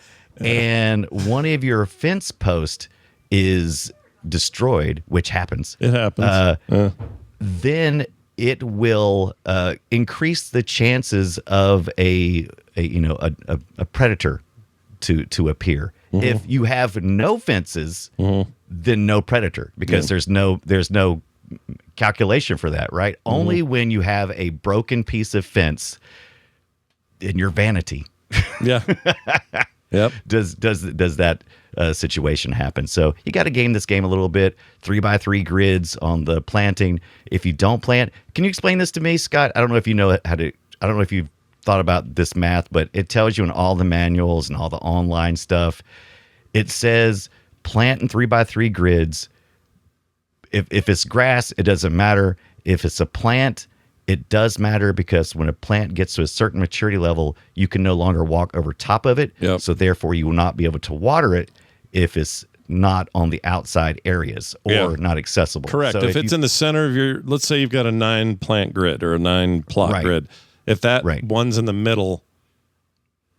and one of your fence posts is destroyed, which happens. It happens. Then it will increase the chances of a predator to appear. If you have no fences, then no predator, because there's no calculation for that, right? Only when you have a broken piece of fence in your vanity. Yeah. Yep. Does that situation happen? So you got to game this game a little bit. 3x3 grids on the planting. If you don't plant, can you explain this to me, Scott? I don't know if you know how to. I don't know if you've thought about this math, but it tells you in all the manuals and all the online stuff. It says plant in 3x3 grids. If it's grass, it doesn't matter. If it's a plant, it does matter because when a plant gets to a certain maturity level, you can no longer walk over top of it. Yep. So therefore, you will not be able to water it if it's not on the outside areas or not accessible. Correct. So if it's in the center of your, let's say you've got a 9 plant grid or a 9 plot grid. If that one's in the middle,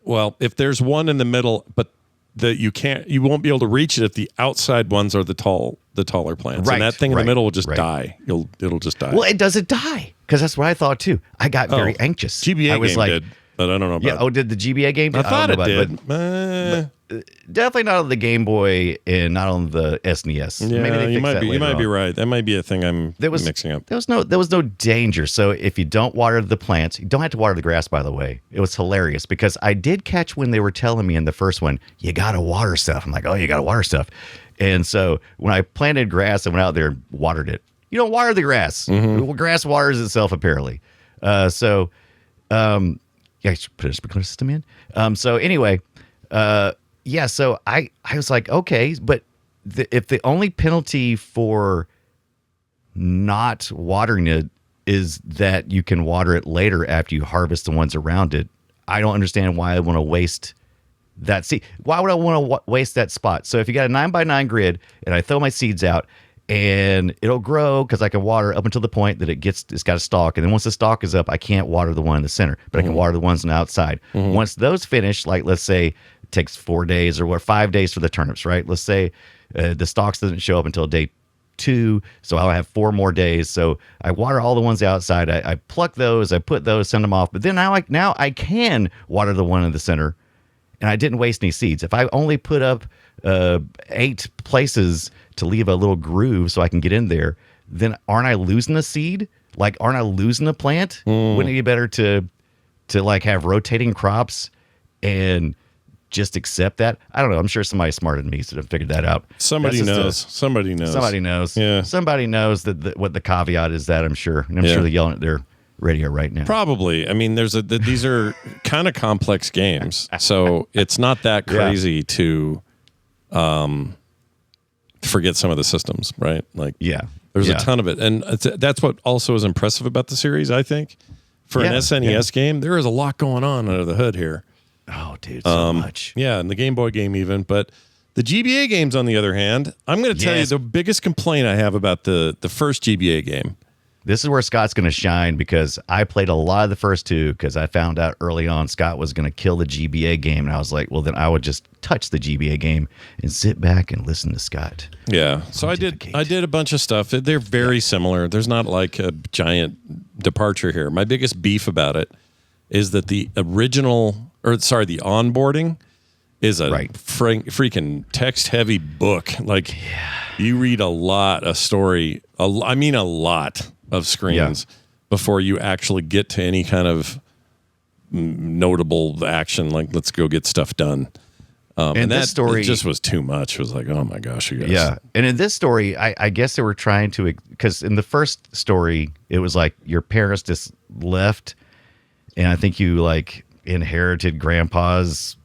well, if there's one in the middle, but that you won't be able to reach it if the outside ones are the taller plants. And that thing in the middle will just die. It'll just die. Well, it doesn't die because that's what I thought too. I got very anxious. GBA I was game did, but I don't know about. Yeah. Did the GBA game? I thought it did. But definitely not on the Game Boy and not on the SNES. Yeah, maybe they you might that be. You might later be on. right. That might be a thing I'm mixing up. There was no danger. So if you don't water the plants, you don't have to water the grass. By the way, it was hilarious because I did catch when they were telling me in the first one, you got to water stuff. I'm like, oh, you got to water stuff. And so when I planted grass, I went out there and watered it. You don't water the grass. Well, grass waters itself apparently. Yeah, I should put a sprinkler system in. So anyway, yeah, so I was like, okay, but if the only penalty for not watering it is that you can water it later after you harvest the ones around it, I don't understand why I want to waste that seed. Why would I want to waste that spot? So if you got a 9x9 grid and I throw my seeds out and it'll grow because I can water up until the point that it's got a stalk. And then once the stalk is up, I can't water the one in the center, but I can water the ones on the outside. Once those finish, like let's say it takes 4 days or 5 days for the turnips, right? Let's say the stalks doesn't show up until day 2, so I'll have 4 more days. So I water all the ones outside. I pluck those, I put those, send them off. But then now I can water the one in the center, and I didn't waste any seeds. If I only put up 8 places to leave a little groove so I can get in there, then aren't I losing a seed? Like, aren't I losing a plant? Wouldn't it be better to like have rotating crops and just accept that? I don't know. I'm sure somebody smarter than me should have figured that out. Somebody knows. Somebody knows. Yeah. Somebody knows what the caveat is. That I'm sure, and I'm sure they're yelling at their radio right now. Probably. I mean, these are kind of complex games, so it's not that crazy to forget some of the systems, right? Like, there's a ton of it, and that's what also is impressive about the series. I think for an SNES game, there is a lot going on under the hood here. Oh, dude, so much. Yeah, and the Game Boy game even, but the GBA games, on the other hand, I'm going to tell you the biggest complaint I have about the first GBA game. This is where Scott's going to shine because I played a lot of the first 2 because I found out early on Scott was going to kill the GBA game. And I was like, well, then I would just touch the GBA game and sit back and listen to Scott. Yeah. So I did a bunch of stuff. They're very similar. There's not like a giant departure here. My biggest beef about it is that the onboarding is a freaking text-heavy book. Like, you read a lot of story. A lot of screens before you actually get to any kind of notable action. Like, let's go get stuff done. And that story just was too much. It was like, oh my gosh, you guys. Yeah. And in this story, I guess they were trying to, because in the first story, it was like your parents just left, and I think you like inherited grandpa's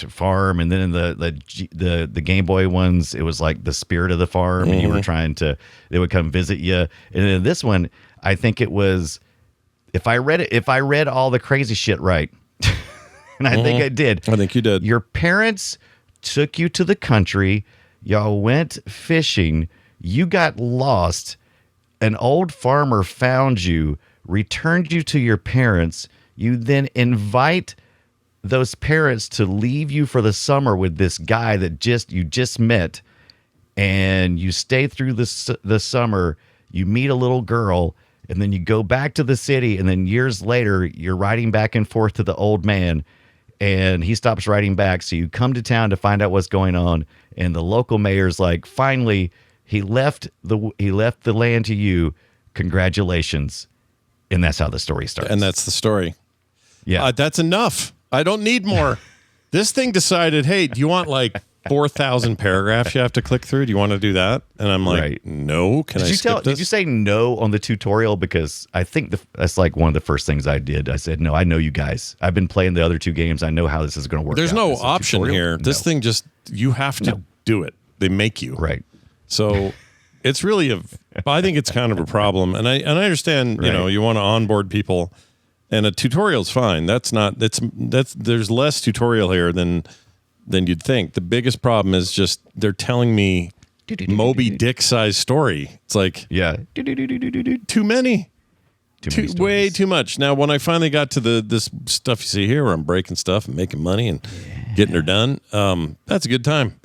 farm, and then in the Game Boy ones, it was like the spirit of the farm, and you were trying to, they would come visit you. And in this one, I think it was, if I read all the crazy shit right, and I think I did. I think you did. Your parents took you to the country, y'all went fishing, you got lost, an old farmer found you, returned you to your parents, you then invite those parents to leave you for the summer with this guy that you just met, and you stay through the summer, you meet a little girl, and then you go back to the city, and then years later you're riding back and forth to the old man, and he stops writing back, so you come to town to find out what's going on, and the local mayor's like, finally he left the land to you, congratulations. And that's how the story starts. And that's the story. Yeah. That's enough. I don't need more. This thing decided, hey, do you want like 4,000 paragraphs you have to click through? Do you want to do that? And I'm like, no. Did you say no on the tutorial? Because I think that's like one of the first things I did. I said, no, I know you guys. I've been playing the other 2 games. I know how this is going to work. There's out. no option here. This thing just, you have to do it. They make you. Right. So it's really I think it's kind of a problem, and I understand. Right. You want to onboard people, and a tutorial's fine. That's there's less tutorial here than you'd think. The biggest problem is just they're telling me Moby Dick size story. It's like too many. Way too much. Now, when I finally got to this stuff you see here, where I'm breaking stuff and making money and getting her done, that's a good time.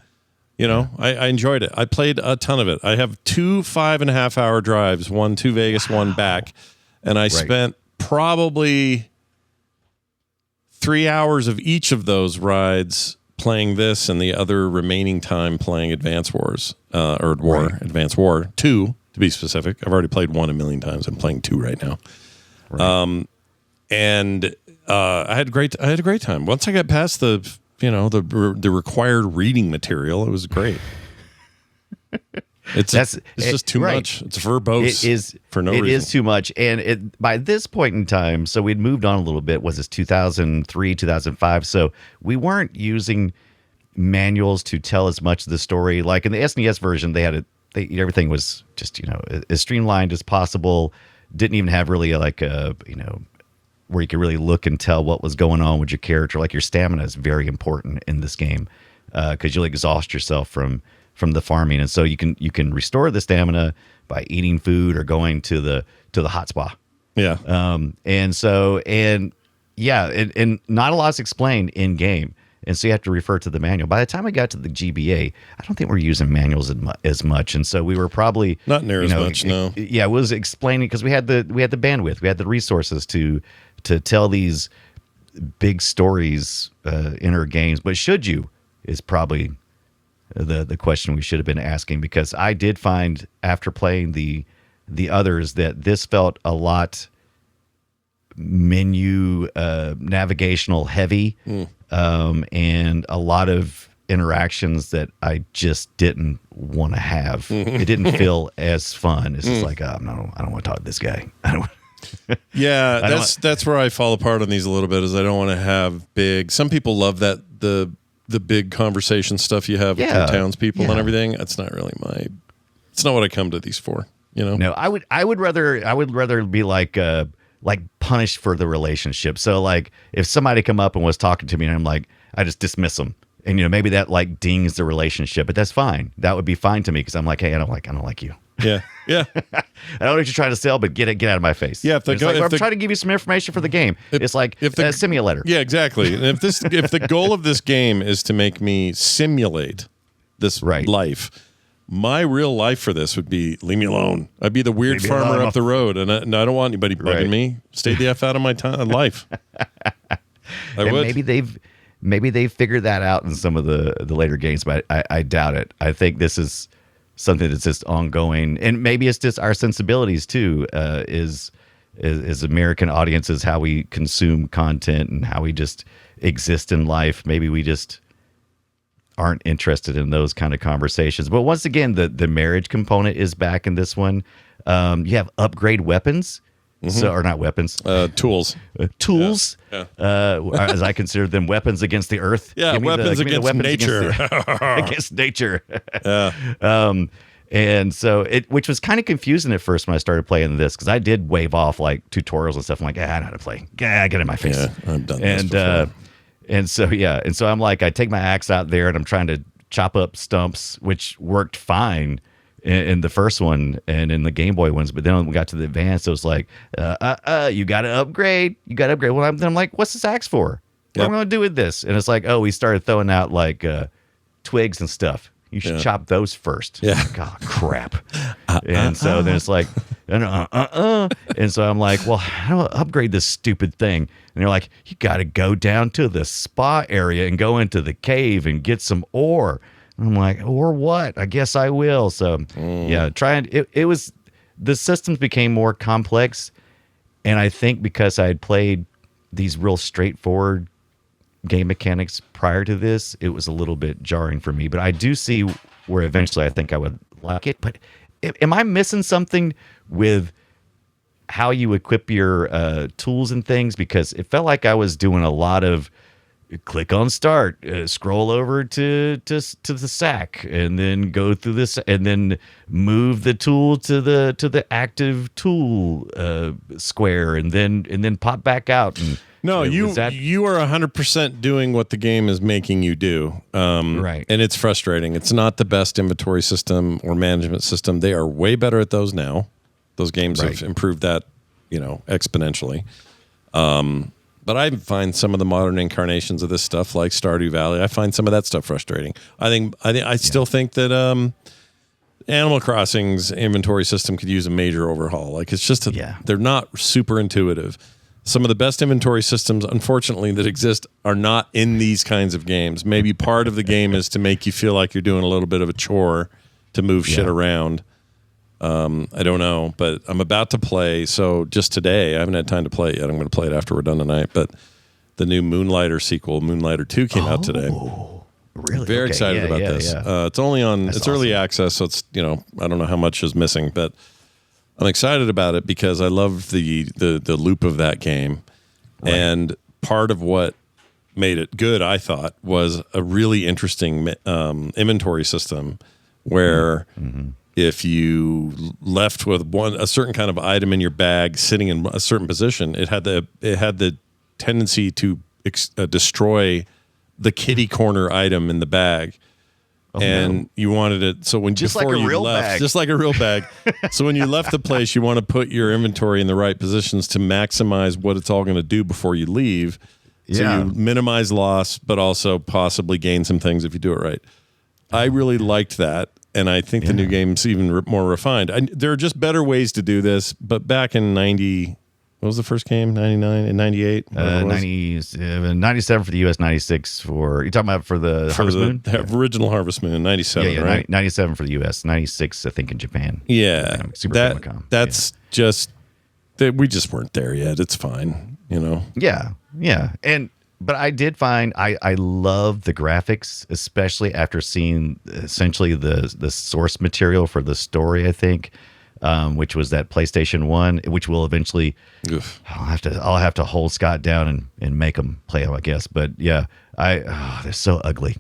I enjoyed it. I played a ton of it. I have 2 5.5-hour drives, one to Vegas, one back, and I spent probably 3 hours of each of those rides playing this, and the other remaining time playing Advance Wars Advance War 2. To be specific, I've already played 1 a million times. I'm playing 2 right now, and I had a great time. Once I got past the required reading material, it was great. It's just too much. It's verbose. It is for no reason. It is too much, and by this point in time, so we'd moved on a little bit. Was this 2003, 2005? So we weren't using manuals to tell as much of the story. Like in the SNES version, they had everything was just as streamlined as possible. Didn't even have really like a where you could really look and tell what was going on with your character. Like your stamina is very important in this game because you'll exhaust yourself from the farming, and so you can restore the stamina by eating food or going to the hot spa. Yeah. And not a lot's explained in game. And so you have to refer to the manual. By the time I got to the GBA, I don't think we're using manuals as much. And so we were probably not near as much. No. Yeah, it was explaining because we had the bandwidth, we had the resources to tell these big stories in our games. But should you is probably the question we should have been asking, because I did find after playing the others that this felt a lot menu navigational heavy. And a lot of interactions that I just didn't want to have. It didn't feel as fun. It's just like, I don't want to talk to this guy. Yeah, that's where I fall apart on these a little bit. Is I don't want to have big. Some people love that the big conversation stuff you have with your townspeople and everything. That's not really it's not what I come to these for. No, I would rather be like punished for the relationship. So like if somebody come up and was talking to me and I'm like, I just dismiss them, and maybe that like dings the relationship, but that's fine. That would be fine to me because I'm like, hey, I don't like you. Yeah. I don't know what you're trying to sell, but get out of my face. Yeah, I'm trying to give you some information for life. It's like send me a letter. Yeah, exactly. And if the goal of this game is to make me simulate this life, my real life for this would be leave me alone. I'd be the weird farmer up the road, and I don't want anybody bugging me. Stay the F out of my life. I would. Maybe they've figured that out in some of the later games, but I doubt it. I think this is something that's just ongoing, and maybe it's just our sensibilities too. Is American audiences, how we consume content and how we just exist in life. Maybe we just aren't interested in those kind of conversations. But once again, the marriage component is back in this one. You have upgrade weapons. So, or not weapons, tools. Tools, as I consider them, weapons against the earth. Yeah, weapons against nature. Against nature. And so which was kind of confusing at first when I started playing this, because I did wave off like tutorials and stuff. I'm like, I know how to play. Get in my face. Yeah, I've done this before. And so I'm like, I take my axe out there and I'm trying to chop up stumps, which worked fine in the first one and in the Game Boy ones. But then when we got to the Advance, it was like, you got to upgrade. You got to upgrade. Well, I'm like, what's this axe for? What am I going to do with this? And it's like, we started throwing out like twigs and stuff. You should chop those first. Yeah. God, crap. And so then it's like, And so I'm like, well, how do I upgrade this stupid thing? And they're like, you got to go down to the spa area and go into the cave and get some ore. And I'm like, or what? I guess I will. So it was, the systems became more complex. And I think because I had played these real straightforward game mechanics prior to this, it was a little bit jarring for me. But I do see where eventually I think I would like it. But am I missing something with how you equip your tools and things? Because it felt like I was doing a lot of click on start, scroll over to the sack, and then go through this, and then move the tool to the active tool square, and then pop back out. And no, you are 100% doing what the game is making you do. Right. And it's frustrating. It's not the best inventory system or management system. They are way better at those now. Those games have improved that, exponentially. But I find some of the modern incarnations of this stuff, like Stardew Valley, I find some of that stuff frustrating. I still think that Animal Crossing's inventory system could use a major overhaul. Like it's just they're not super intuitive. Some of the best inventory systems, unfortunately, that exist are not in these kinds of games. Maybe part of the game is to make you feel like you're doing a little bit of a chore to move shit around. I don't know, but I'm about to play. So just today, I haven't had time to play it yet. I'm going to play it after we're done tonight. But the new Moonlighter sequel, Moonlighter 2, came out today. Really? Very excited about this. Yeah. It's only on. It's early access, so it's I don't know how much is missing, but I'm excited about it because I love the loop of that game, and part of what made it good, I thought, was a really interesting inventory system where. Mm-hmm. If you left with a certain kind of item in your bag sitting in a certain position, it had the tendency to destroy the kitty corner item in the bag, you wanted it. So when just before like a you real left, bag. Just like a real bag. So when you left the place, you want to put your inventory in the right positions to maximize what it's all going to do before you leave. So you minimize loss, but also possibly gain some things if you do it right. I really liked that. And I think the new game's even more refined. There are just better ways to do this. But back in 90, what was the first game? 99 and 98? 97 for the US, 96 for, you talking about for the Harvest Moon? Original Harvest Moon, 97, right? 97 for the US, 96, I think, in Japan. Yeah. That's just, we just weren't there yet. It's fine, Yeah. But I did find I love the graphics, especially after seeing essentially the source material for the story, I think, which was that PlayStation 1, which will eventually I'll have to hold Scott down and make him play them, I guess. But yeah, they're so ugly.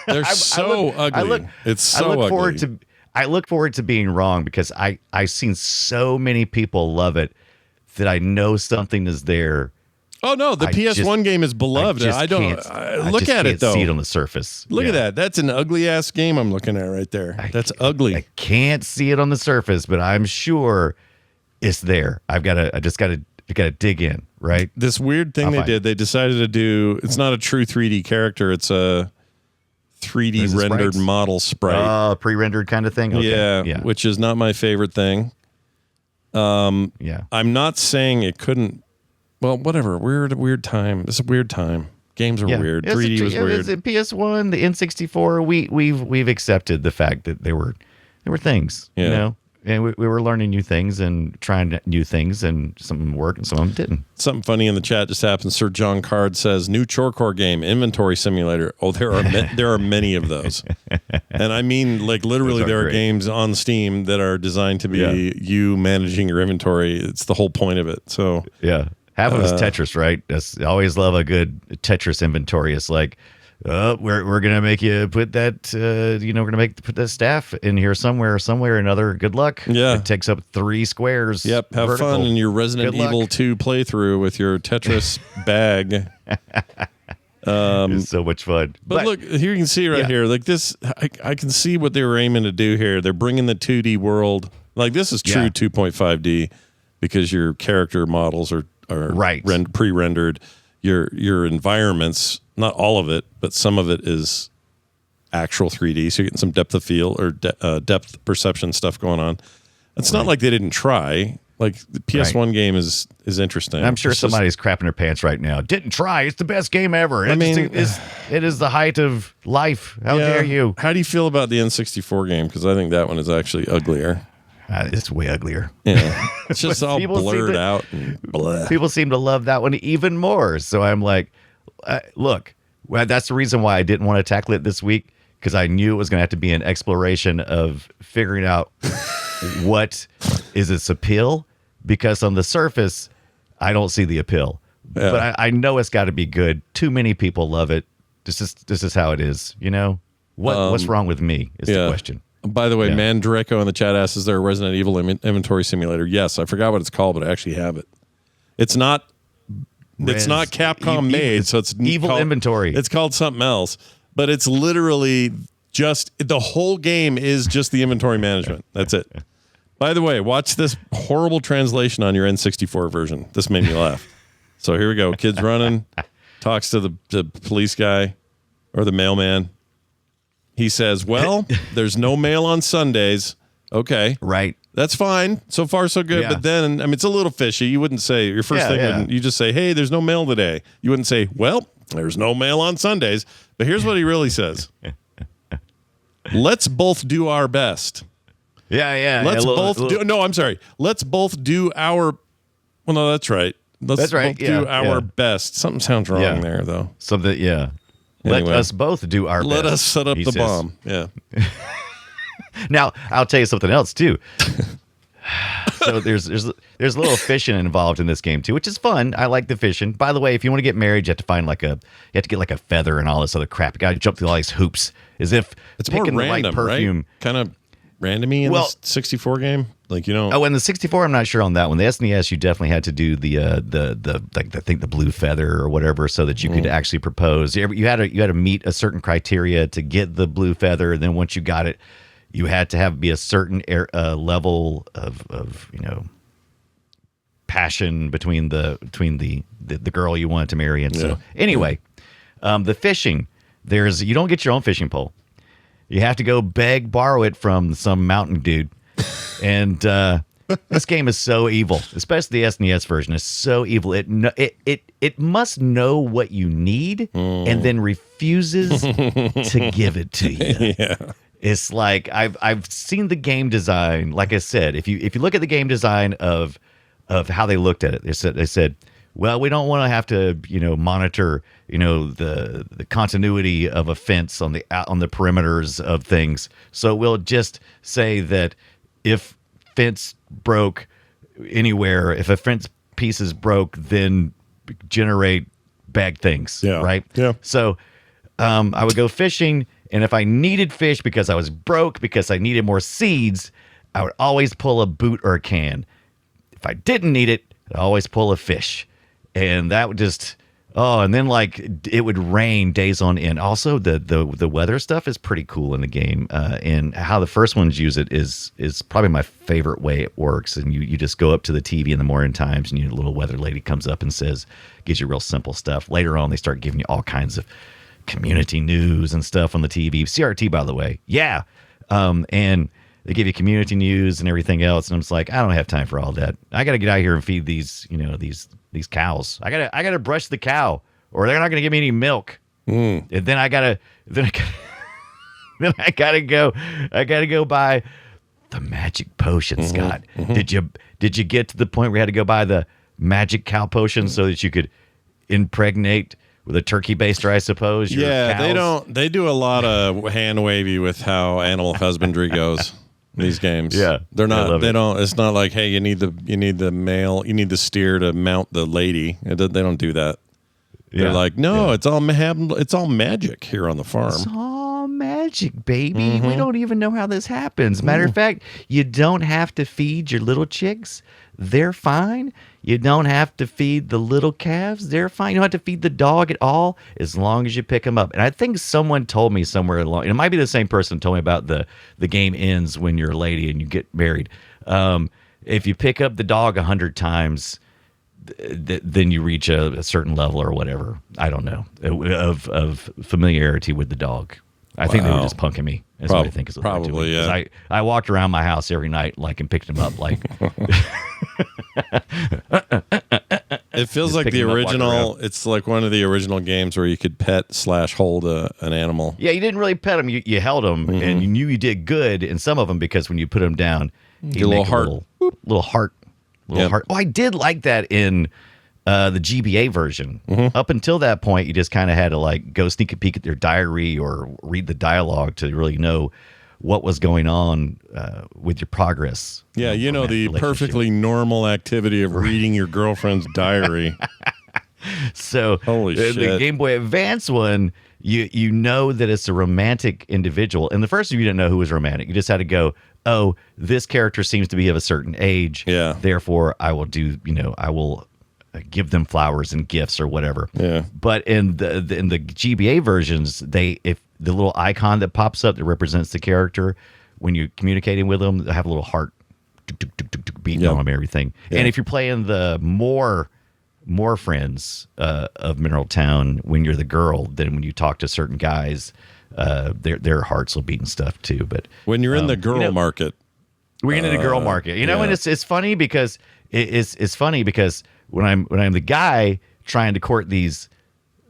They're so ugly. It's so ugly. I look forward to being wrong because I've seen so many people love it that I know something is there. Oh no, the PS1 game is beloved. I look at it though. See it on the surface. Look at that. That's an ugly ass game I'm looking at right there. That's ugly. I can't see it on the surface, but I'm sure it's there. I just got to dig in, right? This weird thing they decided to do. It's not a true 3D character. It's a 3D rendered model sprite. Pre-rendered kind of thing. Okay. Yeah, which is not my favorite thing. I'm not saying it couldn't. Well, whatever. Weird time. It's a weird time. Games are weird. 3D was weird. The PS1, the N64. We've accepted the fact that there were things, and we were learning new things and trying new things, and some of them worked and some of them didn't. Something funny in the chat just happened. Sir John Card says, "New Chorecore game, inventory simulator." Oh, there are many of those, and I mean, like literally, there are games on Steam that are designed to be you managing your inventory. It's the whole point of it. So yeah. Half of it's Tetris, right? I always love a good Tetris inventory. It's like, we're gonna make you put that, we're gonna put that staff in here somewhere or another. Good luck. Yeah, it takes up 3 squares. Yep, have vertical. Fun in your Resident Evil 2 playthrough with your Tetris bag. It's so much fun. But look, here you can see here, like this. I can see what they were aiming to do here. They're bringing the 2D world. Like this is true 2.5D because your character models are pre-rendered. Your environments, not all of it, but some of it is actual 3D. So you're getting some depth of field or depth perception stuff going on. It's not like they didn't try. Like the PS1 game is interesting. I'm sure somebody's crapping their pants right now. Didn't try. It's the best game ever. It is the height of life. How dare you? How do you feel about the N64 game? Because I think that one is actually uglier. It's way uglier. Yeah, it's just all blurred out. And blah. People seem to love that one even more. So I'm like, look, that's the reason why I didn't want to tackle it this week, because I knew it was going to have to be an exploration of figuring out what is its appeal. Because on the surface, I don't see the appeal. But I know it's got to be good. Too many people love it. This is how it is. What's wrong with me is the question. By the way, Mandraco in the chat asks, is there a Resident Evil inventory simulator? Yes, I forgot what it's called, but I actually have it. It's not Capcom made, so it's Evil Inventory. It's called something else, but it's literally just the whole game is just the inventory management. That's it. By the way, watch this horrible translation on your N64 version. This made me laugh. So here we go. Kid's running, talks to the police guy or the mailman. He says, well, there's no mail on Sundays. Okay. Right. That's fine. So far, so good. Yeah. But then, it's a little fishy. You wouldn't say, your first thing, wouldn't, you just say, hey, there's no mail today. You wouldn't say, well, there's no mail on Sundays. But here's what he really says. Let's both do our best. Yeah. Let's both do our, well, no, that's right. Let's both do our best. Something sounds wrong there, though. Something, yeah. Anyway, let us both do our best. Let us set up the says. bomb. Yeah. Now, I'll tell you something else, too. So there's a little fishing involved in this game, too, which is fun. I like the fishing. By the way, if you want to get married, you have to find you have to get like a feather and all this other crap. You got to jump through all these hoops as if it's picking more random, the right perfume. Right? Kind of randomy in the 64 game. Oh, in the 64, I'm not sure on that one. The SNES, you definitely had to do the blue feather or whatever, so that you could actually propose. You had to meet a certain criteria to get the blue feather, and then once you got it, you had to be a certain level of passion between the girl you wanted to marry. And so anyway, the fishing, you don't get your own fishing pole. You have to go borrow it from some mountain dude. And this game is so evil, especially the SNES version is so evil. It must know what you need and then refuses to give it to you. Yeah. It's like I've seen the game design. Like I said, if you look at the game design of how they looked at it, they said, well, we don't want to have to monitor the continuity of a fence on the perimeters of things. So we'll just say that if fence broke anywhere, if a fence piece is broke, then generate bad things. Yeah. Right. Yeah. So I would go fishing, and if I needed fish because I was broke, because I needed more seeds, I would always pull a boot or a can. If I didn't need it, I'd always pull a fish. And that would just, and then it would rain days on end. Also, the weather stuff is pretty cool in the game. And how the first ones use it is probably my favorite way it works. And you just go up to the TV in the morning times, and your little weather lady comes up and gives you real simple stuff. Later on, they start giving you all kinds of community news and stuff on the TV. CRT, by the way. Yeah. And they give you community news and everything else. And I'm just like, I don't have time for all that. I got to get out here and feed these cows. I gotta brush the cow, or they're not gonna give me any milk. And then I gotta go buy the magic potion. Scott, did you get to the point where you had to go buy the magic cow potion so that you could impregnate with a turkey baster, I suppose? Yeah, they do a lot of hand wavy with how animal husbandry goes. These games, they're not. They don't. It's not like, hey, you need the male, you need the steer to mount the lady. They don't do that. They're like, no, it's all magic here on the farm. It's all magic, baby. We don't even know how this happens. Matter of fact, you don't have to feed your little chicks. They're fine. You don't have to feed the little calves. They're fine. You don't have to feed the dog at all as long as you pick them up. And I think someone told me somewhere along, and it might be the same person who told me about the game ends when you're a lady and you get married. If you pick up the dog 100 times, then you reach a certain level or whatever. I don't know, of familiarity with the dog. I think they were just punking me. That's what I think is probably, yeah. I walked around my house every night, and picked him up, It feels like the original. It's like one of the original games where you could pet / hold an animal. Yeah, you didn't really pet him. You held him, and you knew you did good in some of them because when you put him down, he'd a little make heart, little heart. Oh, I did like that in the GBA version. Up until that point, you just kind of had to go sneak a peek at their diary or read the dialogue to really know what was going on with your progress. Yeah, the perfectly normal activity of reading your girlfriend's diary. So Holy the shit. Game Boy Advance one, you know that it's a romantic individual. And the first one, you didn't know who was romantic. You just had to go, oh, this character seems to be of a certain age. Yeah. Therefore, I will I will give them flowers and gifts or whatever. Yeah. But in the GBA versions, if the little icon that pops up that represents the character, when you're communicating with them, they have a little heart beating on them and everything. Yeah. And if you're playing the more friends of Mineral Town, when you're the girl, then when you talk to certain guys, their hearts will beat and stuff too. But When you're in the girl market. we're into the girl market, and it's funny because it's funny because when I'm the guy trying to court these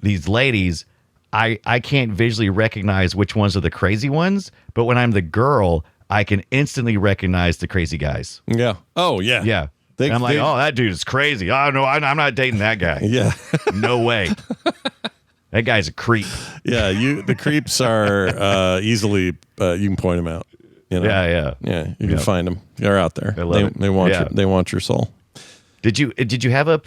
ladies, I can't visually recognize which ones are the crazy ones, but when I'm the girl, I can instantly recognize the crazy guys. Yeah. Oh, yeah. Yeah. And I'm like, oh, that dude is crazy. Oh, no, I'm not dating that guy. Yeah. No way. That guy's a creep. Yeah. The creeps are easily, you can point them out. You know? Yeah. You can find them. They're out there. They want your soul. Did you have a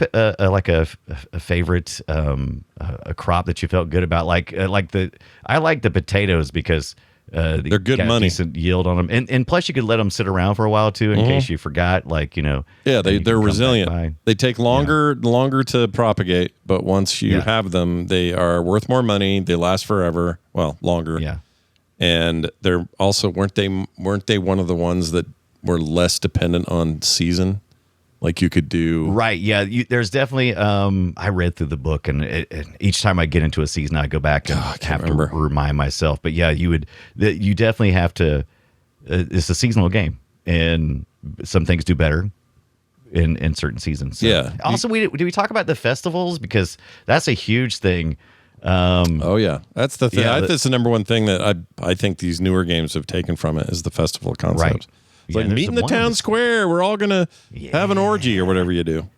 favorite a crop that you felt good about? I like the potatoes because they're good money, decent yield on them, and plus you could let them sit around for a while too in case you forgot. Yeah, they're resilient. They take longer to propagate, but once you have them, they are worth more money. They last forever. Well, longer. Yeah, and they're also weren't they one of the ones that were less dependent on season? Like you could do right. Yeah, there's definitely. I read through the book, and each time I get into a season, I go back and have to remind myself. But yeah, you definitely have to. It's a seasonal game, and some things do better in certain seasons. So. Yeah. Also, do we talk about the festivals, because that's a huge thing. Oh yeah, that's the thing. Yeah, that's the number one thing that I think these newer games have taken from it is the festival concept. Right. It's like meet in the town square. We're all gonna have an orgy or whatever you do.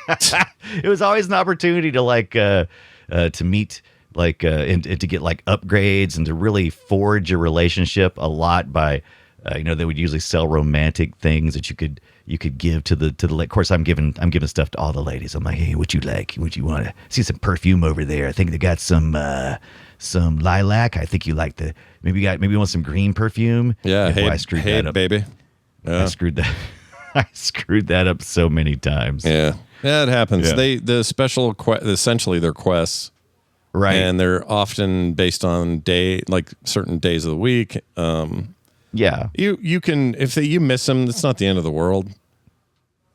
It was always an opportunity to to meet and to get upgrades and to really forge a relationship a lot by they would usually sell romantic things that you could give to the of course I'm giving stuff to all the ladies. I'm like, hey, what you like? What you want? See some perfume over there. I think they got some lilac. I think you like maybe you want some green perfume. Yeah, hey, I screwed that up, baby. Yeah. I screwed that up so many times. Yeah, it happens. Yeah. The special essentially they're quests, right? And they're often based on certain days of the week. Yeah, you can if you miss them, it's not the end of the world.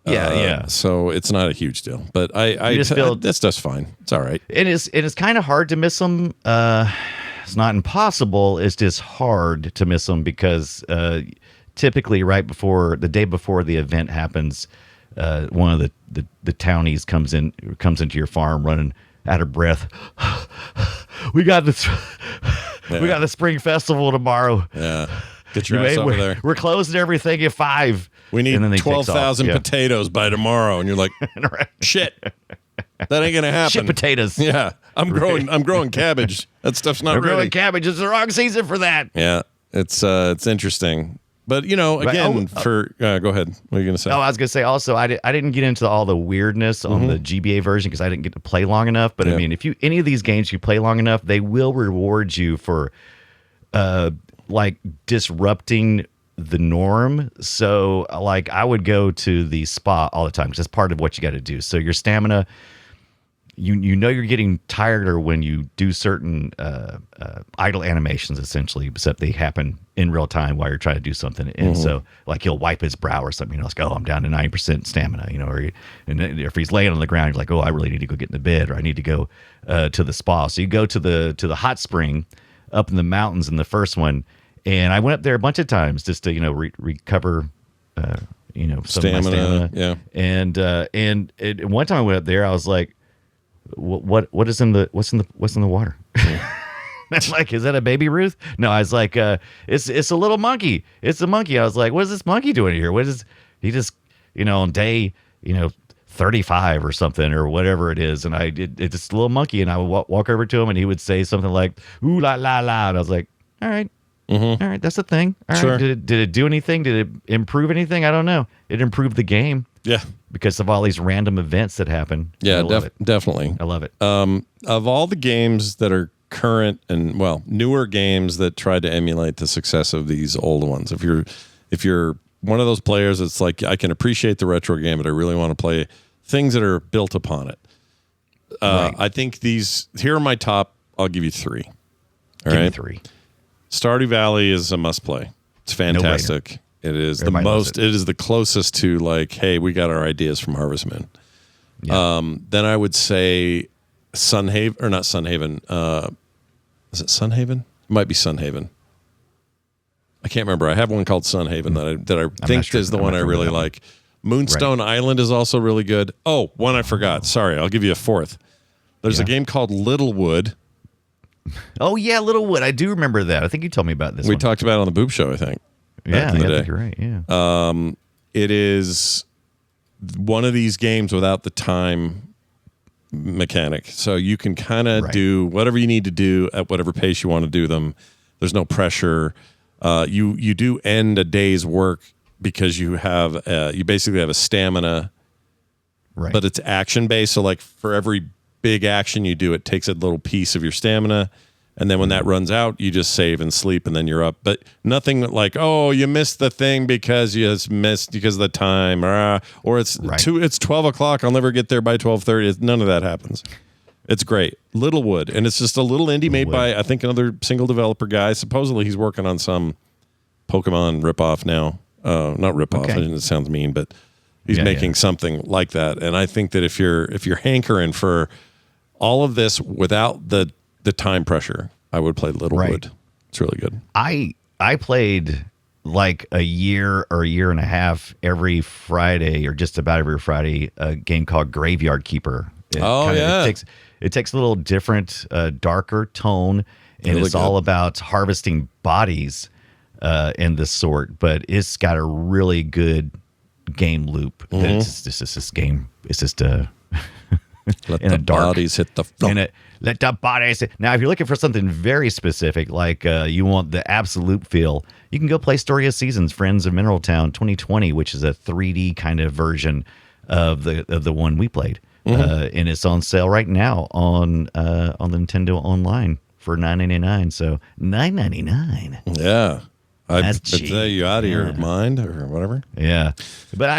Yeah. So it's not a huge deal, but I just feel that's just fine. It's all right. It is kind of hard to miss them. It's not impossible. It's just hard to miss them because typically the day before the event happens, one of the townies comes into your farm running out of breath. We got this. We got the spring festival tomorrow. Yeah. Get your ass over there. We're closing everything at 5. We need 12,000 potatoes by tomorrow, and you're like, right. Shit, that ain't gonna happen. Shit potatoes. Yeah, I'm growing cabbage. That stuff's not I'm ready. growing cabbage. It's the wrong season for that. Yeah, it's interesting, but again, go ahead. What are you gonna say? Oh, I was gonna say also, I didn't get into all the weirdness on the GBA version because I didn't get to play long enough. But I mean, if any of these games you play long enough, they will reward you for disrupting the norm. So I would go to the spa all the time because that's part of what you got to do. So your stamina, you know you're getting tireder when you do certain idle animations, essentially, except they happen in real time while you're trying to do something. And so he'll wipe his brow or something, it's like, oh, I'm down to 90% stamina, and if he's laying on the ground, you're like, oh, I really need to go get in the bed, or I need to go to the spa. So you go to the hot spring up in the mountains in the first one. And I went up there a bunch of times just to, recover, some stamina, of my stamina. Yeah. And one time I went up there, I was like, what's in the water? I'm like, is that a baby Ruth? No, I was like, it's a little monkey. It's a monkey. I was like, what is this monkey doing here? He just, on day, 35 or something or whatever it is. And it's just a little monkey. And I would walk over to him and he would say something like, ooh, la, la, la. And I was like, all right. All right, that's a thing. All right. Sure. Did it do anything? Did it improve anything? I don't know. It improved the game Yeah. because of all these random events that happen. Yeah, I love it. definitely. I love it. Of all the games that are current and newer games that tried to emulate the success of these old ones, if you're one of those players that's like, I can appreciate the retro game, but I really want to play things that are built upon it. Right. I think here are my top. I'll give you 3. All Give me right. 3. Stardew Valley is a must play. It's fantastic. It is Everybody loves it is the closest to like, hey, we got our ideas from Harvest Moon. Yeah. Then I would say Sunhaven, or not Sunhaven. Is it Sunhaven? It might be Sunhaven. I can't remember. I have one called Sunhaven that I think sure. is the I'm one not I sure really about that one. like. Moonstone Island is also really good. Oh, one I forgot. Sorry, I'll give you a 4th. There's a game called Littlewood. Oh, yeah, Littlewood. I do remember that. I think you told me about this We one. talked about it on the Boop Show, I think. Yeah, back in the I day. think you're right. Yeah. It is one of these games without the time mechanic. So you can kind of do whatever you need to do at whatever pace you want to do them. There's no pressure. You do end a day's work because you basically have a stamina, Right. but it's action based. So like for every big action you do, it takes a little piece of your stamina. And then when that runs out, you just save and sleep, and then you're up. But nothing like, oh, you missed the thing because you just missed because of the time, or it's it's 12 o'clock. I'll never get there by 12:30. None of that happens. It's great. Littlewood, and it's just a little indie made by I think another single developer guy. Supposedly he's working on some Pokemon ripoff now. Not ripoff. Okay. It sounds mean, but he's making something like that. And I think that if you're hankering for all of this without the time pressure, I would play Littlewood. Right. It's really good. I played like a year or a year and a half every Friday, or just about every Friday, a game called Graveyard Keeper. It takes a little different, darker tone, and Really it's all good. about harvesting bodies in this sort. But it's got a really good game loop. It's just this game. It's just Let in the a dark bodies hit the floor. Let the bodies. Now, if you're looking for something very specific, like you want the absolute feel, you can go play Story of Seasons, Friends of Mineral Town 2020, which is a 3D kind of version of the one we played, and it's on sale right now on the Nintendo Online for $9.99. So $9.99. Yeah. That's I'd cheap. say you out of your mind or whatever. Yeah, but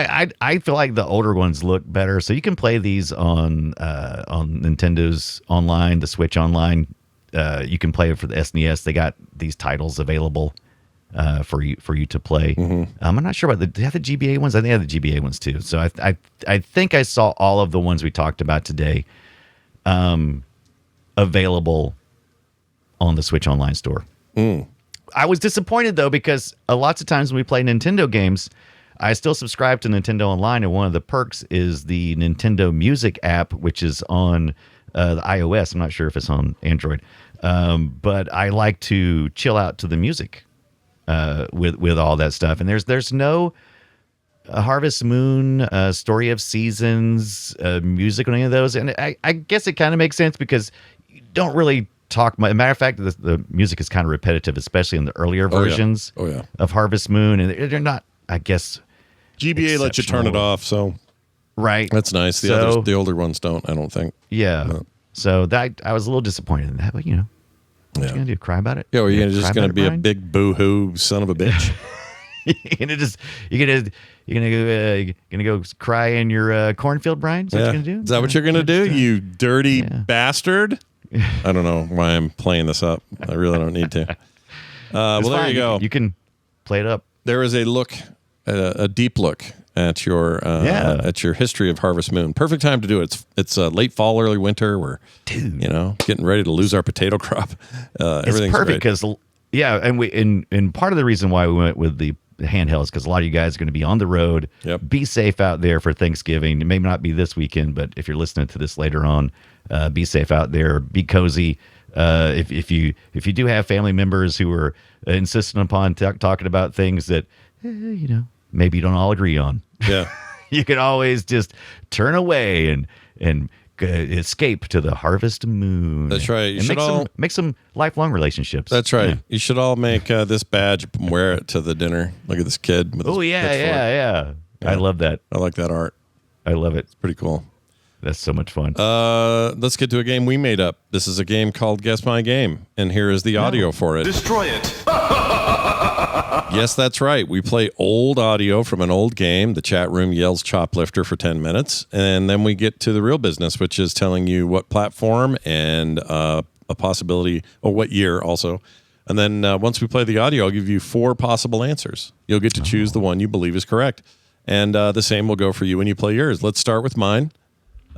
I feel like the older ones look better, so you can play these on Nintendo's online, the Switch online. You can play it for the SNES. They got these titles available for you to play. I'm not sure about they have the GBA ones. I think they have the GBA ones too. So I think I saw all of the ones we talked about today available on the Switch Online store. I was disappointed though, because lots of times when we play Nintendo games, I still subscribe to Nintendo Online, and one of the perks is the Nintendo Music app, which is on the iOS. I'm not sure if it's on Android, but I like to chill out to the music with all that stuff. And there's no Harvest Moon, Story of Seasons music on any of those, and I guess it kind of makes sense because you don't really talk. Matter of fact, the music is kind of repetitive, especially in the earlier versions of Harvest Moon, and they're not, I guess. GBA lets you turn it off, so right. that's nice. The older ones don't, I don't think. Yeah. So that I was a little disappointed in that, but what you gonna do? Cry about it? Yeah, or you're just cry going to about be it, a Brian? big boo-hoo son of a bitch. You're gonna go cry in your cornfield, Brian? Is that what you're gonna do? Is that what you're going to do, you dirty bastard? I don't know why I'm playing this up. I really don't need to. Well, It's there fine. you go. You can play it up. There is a look, a deep look at your history of Harvest Moon. Perfect time to do it. It's late fall, early winter. We're getting ready to lose our potato crop. It's perfect because and part of the reason why we went with the handheld is because a lot of you guys are going to be on the road. Yep. Be safe out there for Thanksgiving. It may not be this weekend, but if you're listening to this later on, be safe out there. Be cozy. If you do have family members who are insistent upon talking about things that maybe you don't all agree on, Yeah. you can always just turn away and escape to the Harvest Moon. That's right. You And should make some lifelong relationships. That's right. Yeah. You should all make this badge and wear it to the dinner. Look at this kid. With his pitchfork. I love that. I like that art. I love it. It's pretty cool. That's so much fun. Let's get to a game we made up. This is a game called Guess My Game, and here is the audio for it. Destroy it. Yes, that's right. We play old audio from an old game. The chat room yells Choplifter for 10 minutes, and then we get to the real business, which is telling you what platform and a possibility, or what year also. And then once we play the audio, I'll give you 4 possible answers. You'll get to choose the one you believe is correct. And the same will go for you when you play yours. Let's start with mine.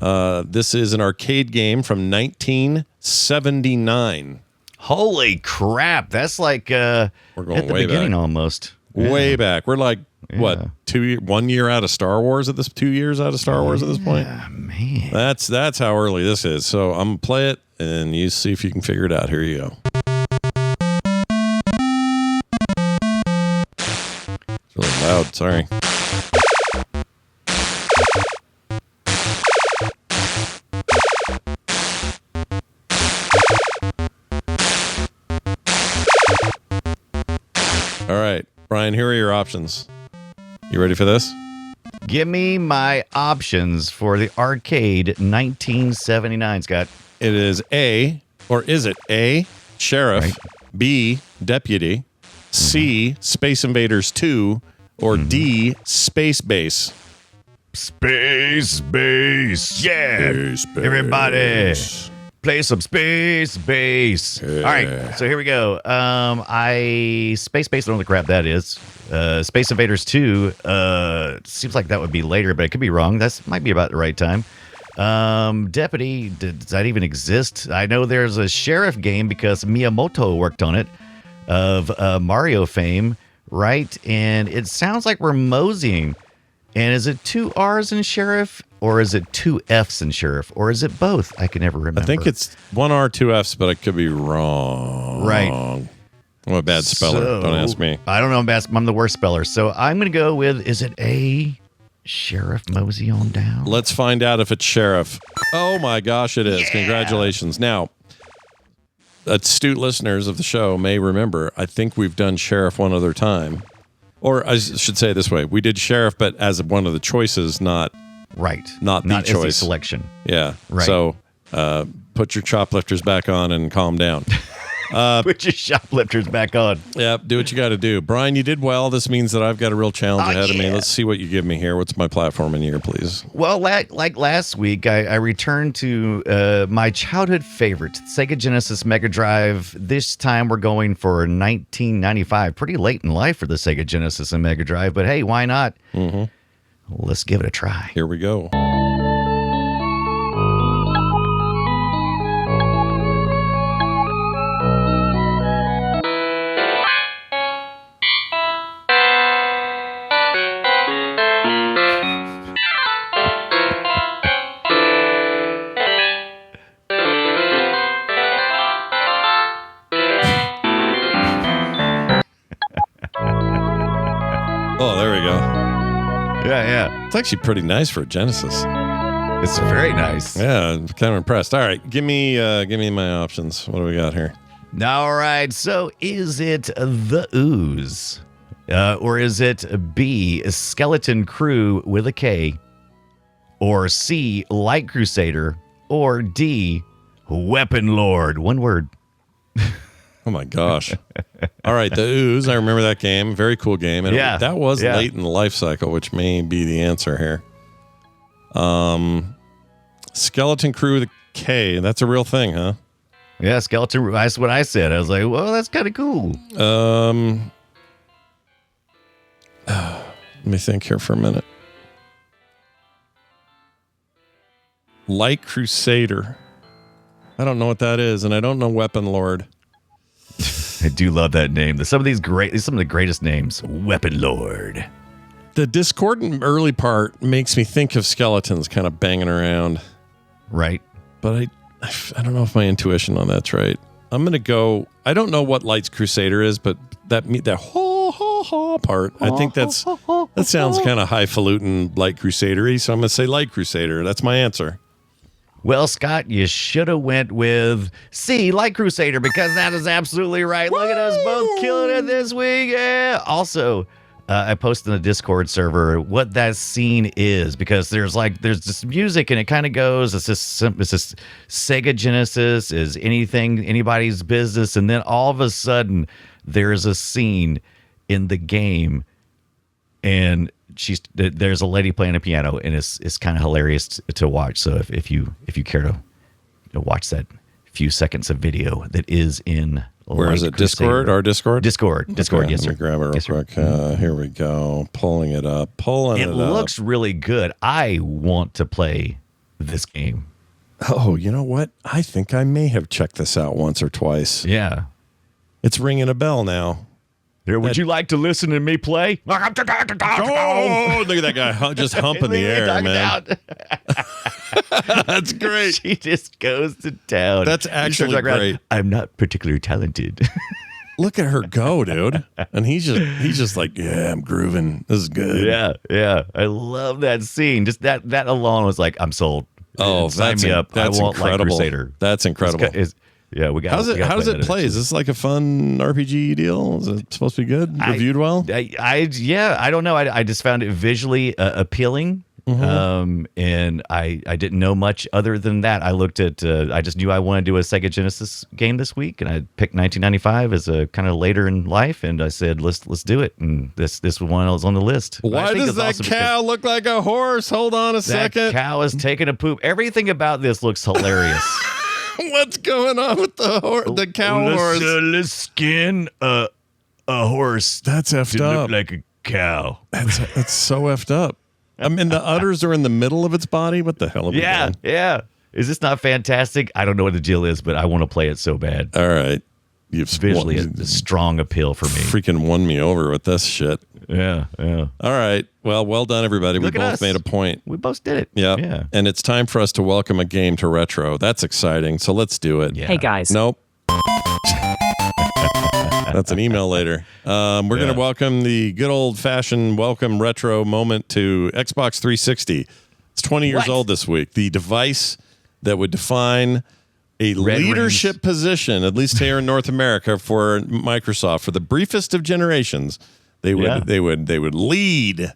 This is an arcade game from 1979. Holy crap. That's like We're going at the way beginning back. almost. Way back. We're like, what, 1 year out of Star Wars at this, 2 years out of Star Wars at this point? Man. That's how early this is. So I'm going to play it, and you see if you can figure it out. Here you go. It's really loud. Sorry. All right, Brian, here are your options. You ready for this? Give me my options for the arcade 1979, Scott. It is A, or is it A, Sheriff, Right. B, Deputy, C, Space Invaders 2, or D, Space Base? Space Base. Yeah. Everybody. Play some Space Base. All right, so here we go. Space Base, I don't know the crap that is. Space Invaders 2, seems like that would be later, but it could be wrong. That might be about the right time. Deputy, does that even exist? I know there's a Sheriff game because Miyamoto worked on it, of Mario fame, right? And it sounds like we're moseying. And is it 2 R's in Sheriff, or is it 2 F's in Sheriff, or is it both? I can never remember. I think it's 1 R, 2 F's, but I could be wrong. Right. I'm a bad speller. So, Don't ask me. I don't know. I'm the worst speller. So I'm going to go with, is it A, Sheriff Mosey on down? Let's find out if it's Sheriff. Oh my gosh, it is. Yeah. Congratulations. Now, astute listeners of the show may remember, I think we've done Sheriff one other time. Or I should say it this way. We did Sheriff, but as one of the choices, not Right. Not the as choice. a selection. yeah. Right. So put your choplifters back on and calm down. Put your shoplifters back on. Yeah, do what you got to do. Brian, you did well. This means that I've got a real challenge ahead of me. Let's see what you give me here. What's my platform in here, please? Well, like last week, I returned to my childhood favorite, Sega Genesis Mega Drive. This time we're going for 1995. Pretty late in life for the Sega Genesis and Mega Drive, but hey, why not? Mm-hmm. Let's give it a try. Here we go. Oh, there we go. Yeah. It's actually pretty nice for a Genesis. It's very nice. Yeah, I'm kind of impressed. All right, give me my options. What do we got here? All right. So is it The Ooze? Or is it B, Skeleton Crew with a K? Or C, Light Crusader? Or D, Weapon Lord? One word. Oh my gosh! All right, the Ooze. I remember that game. Very cool game. And Yeah, that was yeah. late in the life cycle, which may be the answer here. Skeleton Crew with a K. That's a real thing, huh? Yeah, Skeleton. That's what I said. I was like, well, that's kind of cool. Let me think here for a minute. Light Crusader. I don't know what that is, and I don't know Weapon Lord. I do love that name. Some of the greatest names. Weapon Lord. The discordant early part makes me think of skeletons kind of banging around, Right. but I don't know if my intuition on that's right. I'm gonna go. I don't know what Lights Crusader is, but that ha ha ha part. I think that sounds kind of highfalutin Light Crusader-y. So I'm gonna say Light Crusader. That's my answer. Well, Scott, you should have went with C, Light Crusader, because that is absolutely right. Look at us both killing it this week. Yeah. Also, I posted in the Discord server what that scene is, because there's this music and it kind of goes, it's this Sega Genesis, is anybody's business, and then all of a sudden there's a scene in the game, and there's a lady playing a piano, and it's kind of hilarious to watch. So if you care to watch that few seconds of video that is in where is it? Discord? Our Discord? Discord. Yes, sir. Let me grab it real quick. Here we go. Pulling it up. It looks really good. I want to play this game. Oh, you know what? I think I may have checked this out once or twice. Yeah. It's ringing a bell now. Would you like to listen to me play? Oh, look at that guy just humping the air, man. That's great. She just goes to town. That's actually great. I'm not particularly talented. Look at her go, dude. And he's just like, yeah, I'm grooving. This is good. Yeah. I love that scene. Just that alone was like, I'm sold. Oh, sign me up. That's incredible. That's incredible. Yeah, we got. How does it play? Is this like a fun RPG deal? Is it supposed to be good? Reviewed well? I don't know. I just found it visually appealing. Mm-hmm. And I didn't know much other than that. I looked at. I just knew I wanted to do a Sega Genesis game this week, and I picked 1995 as a kind of later in life, and I said let's do it. And this one was on the list. Why does that cow look like a horse? Hold on a second. That cow is taking a poop. Everything about this looks hilarious. What's going on with the cow horse? Let's skin a horse. That's effed up. Look like a cow. That's so effed up. I mean, the udders are in the middle of its body. What the hell are we doing? Yeah. Is this not fantastic? I don't know what the deal is, but I want to play it so bad. All right. You've visually a strong appeal for me. Freaking won me over with this shit. Yeah. All right. Well done, everybody. We both made a point. We both did it. Yeah. And it's time for us to welcome a game to Retro. That's exciting. So let's do it. Yeah. Hey, guys. Nope. That's an email later. We're going to welcome the good old-fashioned welcome retro moment to Xbox 360. It's 20 years old this week. The device that would define a leadership position, at least here in North America, for Microsoft. For the briefest of generations, they would lead,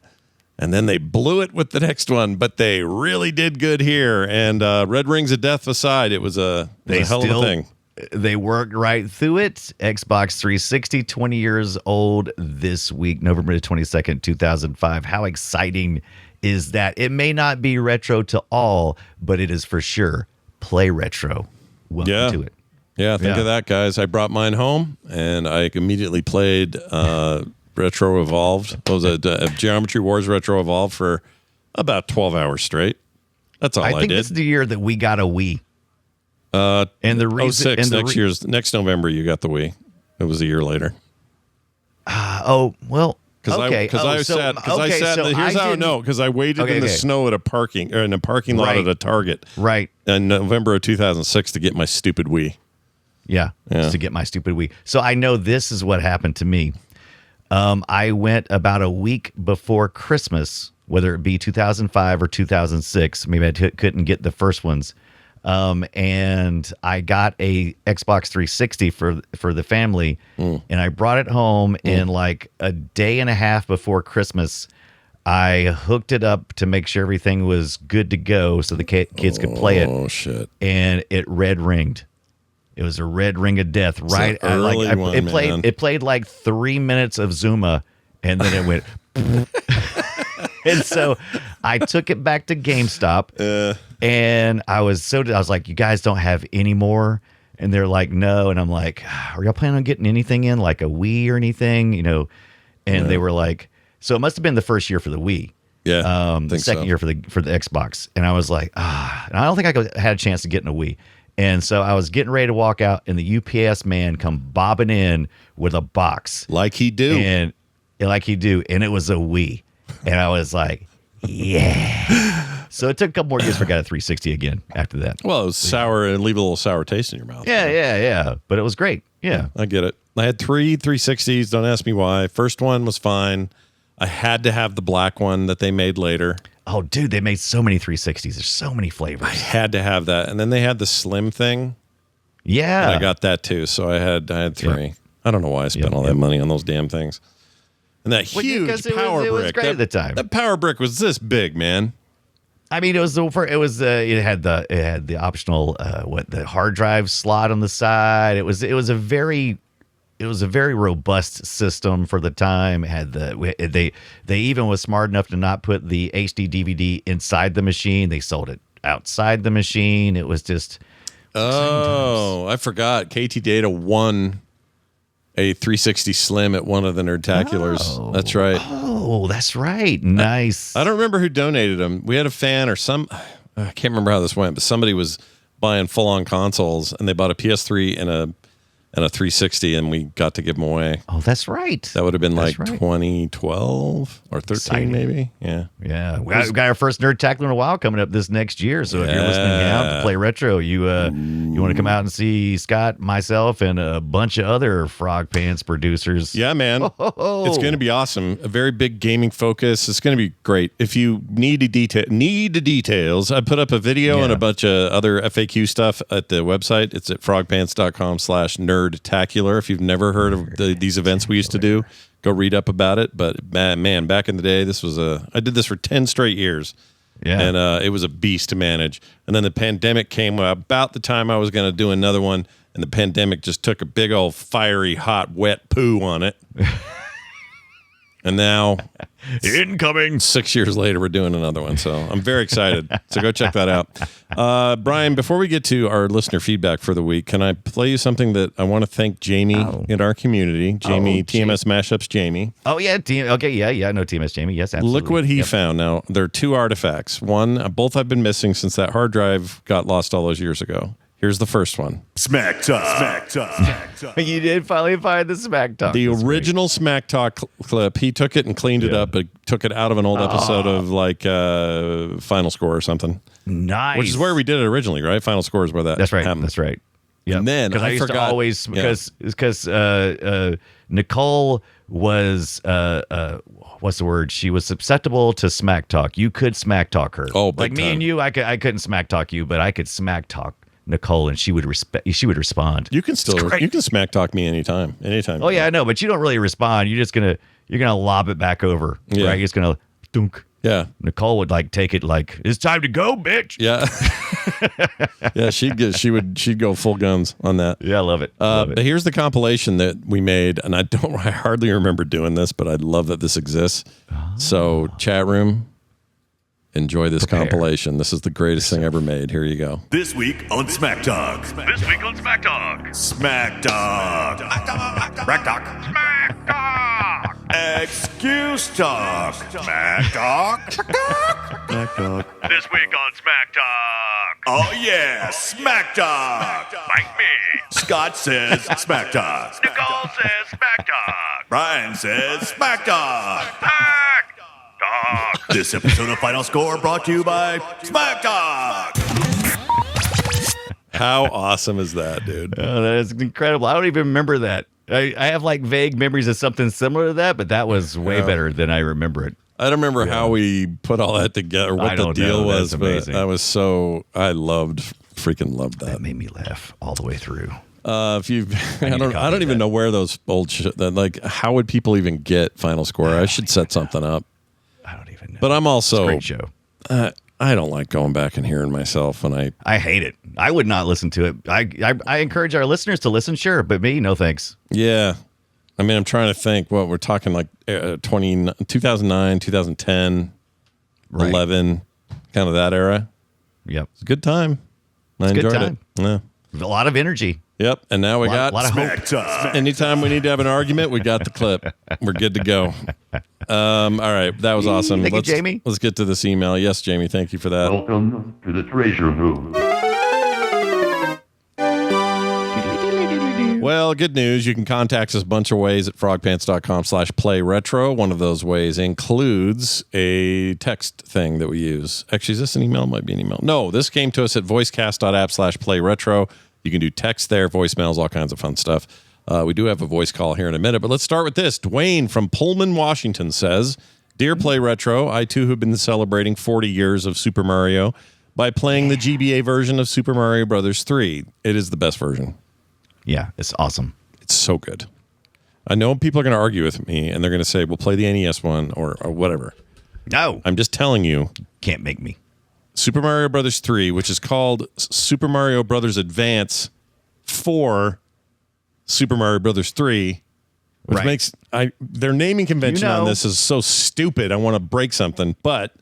and then they blew it with the next one. But they really did good here. And Red Rings of Death aside, it was a hell of a thing. They worked right through it. Xbox 360, 20 years old this week, November 22nd, 2005. How exciting is that? It may not be retro to all, but it is for sure play retro. Welcome to it. Yeah, think of that, guys. I brought mine home, and I immediately played Retro Evolved. What was it? Geometry Wars Retro Evolved for about 12 hours straight. That's all I did. I think this is the year that we got a Wii. And the reason, next November you got the Wii. It was a year later. Because I sat. Here's how I know, because I waited in the snow at a parking lot at a Target. Right. In November of 2006 to get my stupid Wii. Yeah, to get my stupid Wii. So I know this is what happened to me. I went about a week before Christmas, whether it be 2005 or 2006. Maybe I couldn't get the first ones. And I got a Xbox 360 for the family, and I brought it home in like a day and a half before Christmas. I hooked it up to make sure everything was good to go so the kids could play it. Oh, shit. And it red ringed. It was a red ring of death. Right. It played like 3 minutes of Zuma, and then it went. And so I took it back to GameStop, and I was like, you guys don't have any more? And they're like, no. And I'm like, are y'all planning on getting anything in, like a Wii or anything? And they were like, so it must have been the first year for the Wii. Yeah. The second year for the Xbox. And I was like, and I don't think I had a chance to get in a Wii. And so I was getting ready to walk out, and the UPS man come bobbing in with a box. Like he do. And it was a Wii. And I was like, yeah. So it took a couple more years for I got a 360 again after that. Well, it was sour and leave a little sour taste in your mouth. Yeah. But it was great. Yeah. I get it. I had 3 360s. Don't ask me why. First one was fine. I had to have the black one that they made later. Oh, dude, they made so many 360s. There's so many I flavors. had to have that. And then they had the slim thing. Yeah. And I got that too. So I had 3. Yep. I don't know why I spent all that money on those damn things. And that Well, huge because power it was brick. great at the time. That power brick was this big, man. I mean, it had the optional the hard drive slot on the side. It was a very robust system for the time. It had they even was smart enough to not put the HD DVD inside the machine. They sold it outside the machine. It was just I forgot. KT Data won a 360 Slim at one of the Nerdtaculars. Oh. That's right. Oh, that's right. Nice. I don't remember who donated them. We had a fan or I can't remember how this went, but somebody was buying full-on consoles, and they bought a PS3 and a 360, and we got to give them away. Oh, that's right. That would have been That's like right. 2012 or 13, Exciting. maybe. Yeah. Yeah, we got our first Nerdtacular in a while coming up this next year. So if you're listening out to Play Retro, you want to come out and see Scott, myself, and a bunch of other Frog Pants producers. Yeah, man. It's going to be awesome. A very big gaming focus. It's going to be great. If you need the details, I put up a video and a bunch of other FAQ stuff at the website. It's at frogpants.com/nerdtacular. If you've never heard of these events we used to do, go read up about it. But man, back in the day, I did this for 10 straight years. Yeah. And it was a beast to manage. And then the pandemic came about the time I was going to do another one. And the pandemic just took a big old fiery, hot, wet poo on it. And now, Incoming. 6 years later, we're doing another one. So I'm very excited. So go check that out. Brian, before we get to our listener feedback for the week, can I play you something that I want to thank Jamie in our community? Jamie, TMS Mashups Jamie. Oh, yeah. Okay. Yeah. No, TMS Jamie. Yes, absolutely. Look what he found. Now, there are 2 artifacts. One, both I've been missing since that hard drive got lost all those years ago. Here's the first one. Smack Talk. You did finally find the Smack Talk. The That's original Smack Talk clip, he took it and cleaned it up, but took it out of an old episode of like Final Score or something. great. Nice. Which is where we did it originally, right? Final Score is where that That's right. happened. That's right. Yeah. And then because I used to forgot- always yeah. because Nicole was what's the word? She was susceptible to smack talk. You could smack talk her. Oh, big like me time. and you, I couldn't smack talk you, but I could smack talk Nicole, and she would respond. You can still great. you can smack talk me anytime. Oh yeah, I know, but you don't really respond. You're gonna lob it back over. Yeah. Right? You're just gonna dunk. Yeah. Nicole would like take it like it's time to go, bitch. Yeah. Yeah, she'd go full guns on that. Yeah, I love it. Love But it. here's the compilation that we made, and I hardly remember doing this, but I love that this exists. So, chat room, enjoy this compilation. This is the greatest thing ever made. Here you go. This week on Smack Talk. Smack Talk. Smack Talk. Smack Talk. Excuse Talk. Smack Talk. Smack talk. This week on Smack Talk. Oh yeah, Smack Talk. Like me. Scott says Smack Talk. Nicole says Smack Talk. Brian says Smack Talk. Smack Talk. This episode of Final Score brought to you by Smack Talk. How awesome is that, dude? Oh, that is incredible. I don't even remember that. I have like vague memories of something similar to that, but that was way better than I remember it. I don't remember how we put all that together, I what the don't deal know. was, That's but amazing. I freaking loved that. That made me laugh all the way through. If you, I need to don't copy even that. know where those old like, how would people even get Final Score? I should set something up. I don't even know. But I'm also, Great show. I don't like going back and hearing myself when I hate it. I would not listen to it. I encourage our listeners to listen, sure, but me, no thanks. yeah. I mean, I'm trying to think what we're talking like 2009, 2010, Right. 11, kind of that era. Yep. It's a good time. I a good enjoyed time. it. Yeah. A lot of energy. Yep. And now we got A lot of hope. Smack Talk. anytime we need to have an argument, we got the clip. We're good to go. All right. That was awesome. Thank you, Jamie. Let's get to this email. Yes, Jamie. Thank you for that. Welcome to the treasure room. Well, good news. You can contact us a bunch of ways at frogpants.com/playretro. One of those ways includes a text thing that we use. Actually, is this an email? It might be an email. No, this came to us at voicecast.app/playretro. You can do text there, voicemails, all kinds of fun stuff. We do have a voice call here in a minute, but let's start with this. Dwayne from Pullman, Washington says, Dear Play Retro, I too have been celebrating 40 years of Super Mario by playing the GBA version of Super Mario Brothers 3. It is the best version. Yeah, it's awesome. It's so good. I know people are going to argue with me, and they're going to say, well, play the NES one or whatever. No. I'm just telling you. Can't make me. Super Mario Brothers 3, which is called Super Mario Brothers Advance for Super Mario Brothers 3, which makes their naming convention on this is so stupid. I want to break something, but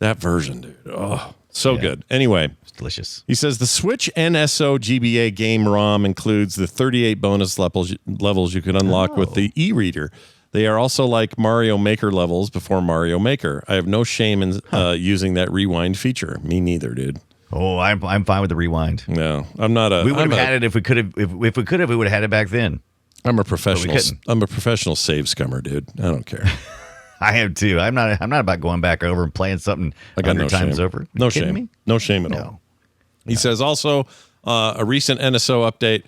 that version, dude. Oh, so good. Anyway, it's delicious. He says the Switch NSO GBA game ROM includes the 38 bonus levels you can unlock with the e-reader. They are also like Mario Maker levels before Mario Maker. I have no shame in using that rewind feature. Me neither, dude. Oh, I'm fine with the rewind. No, I'm not a. We would have had it if we could have. If we could have, we would have had it back then. I'm a professional. I'm a professional save scummer, dude. I don't care. I am too. I'm not about going back over and playing something I got 100 no times shame. over. No shame. Me? No shame at all. He says also a recent NSO update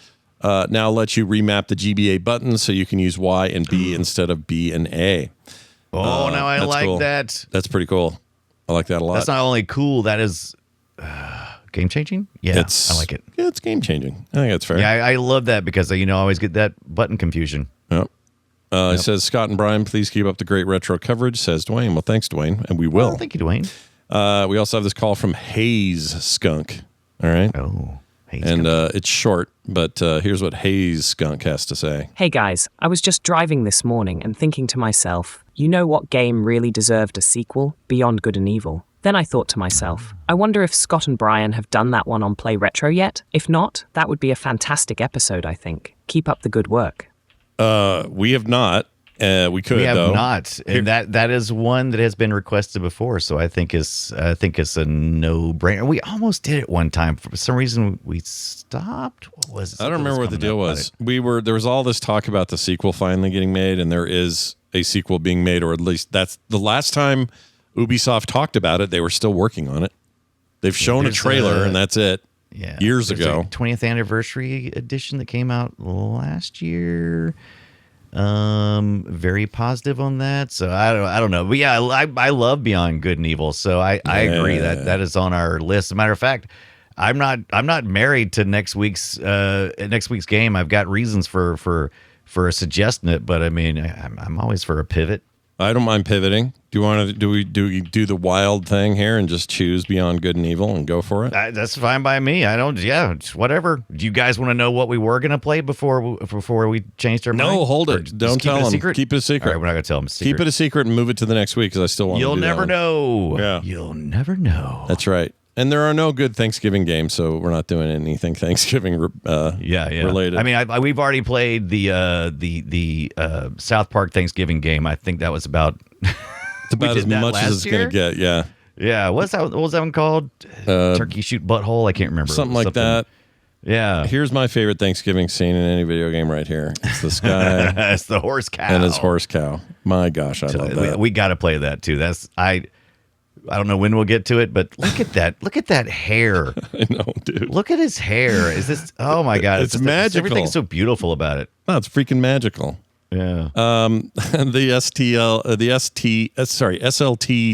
now lets you remap the GBA buttons so you can use Y and B instead of B and A. Oh, now I like cool. that. That's pretty cool. I like that a lot. That's not only cool, that is game changing. Yeah, I like it. Yeah, it's game changing. I think that's fair. Yeah, I love that because I always get that button confusion. Yep. It says, Scott and Brian, please keep up the great retro coverage, says Dwayne. Well, thanks, Dwayne, and we will. Oh, thank you, Dwayne. We also have this call from Hayes Skunk. All right. Oh, Hayes and it's short, but here's what Hayes Skunk has to say. Hey, guys. I was just driving this morning and thinking to myself, you know what game really deserved a sequel? Beyond Good and Evil. Then I thought to myself, I wonder if Scott and Brian have done that one on Play Retro yet? If not, that would be a fantastic episode, I think. Keep up the good work. We have not. We could. We have though. not, and that is one that has been requested before. So I think it's a no-brainer. We almost did it one time. For some reason, we stopped. What was it? I don't remember what the deal was. There was all this talk about the sequel finally getting made, and there is a sequel being made, or at least that's the last time Ubisoft talked about it. They were still working on it. They've shown a trailer, and that's it. Yeah, years ago. 20th anniversary edition that came out last year. Very positive on that. So I don't know. But yeah, I love Beyond Good and Evil. So I agree that is on our list. As a matter of fact, I'm not married to next week's game. I've got reasons for suggesting it, but I mean, I'm always for a pivot. I don't mind pivoting. Do you want to do we do the wild thing here and just choose Beyond Good and Evil and go for it? That's fine by me. I don't. Yeah, it's whatever. Do you guys want to know what we were gonna play before we changed our mind? No, hold it. Don't tell them. Keep it a secret. All right, we're not gonna tell them. Keep it a secret and move it to the next week because I still want. You'll to do never that know. Yeah, you'll never know. That's right. And there are no good Thanksgiving games, so we're not doing anything Thanksgiving related. I mean, we've already played the South Park Thanksgiving game. I think that was about. It's about as much as it's going to get. Yeah. Yeah. What was that one called? Turkey shoot butthole. I can't remember. Something like that. Yeah. Here's my favorite Thanksgiving scene in any video game right here. It's this guy. It's the horse cow. And his horse cow. My gosh, I love that. We got to play that too. I don't know when we'll get to it, but look at that. Look at that hair. I know, dude. Look at his hair. Is this? Oh my God. It's magical. Everything's so beautiful about it. Oh, it's freaking magical. Yeah. The SLT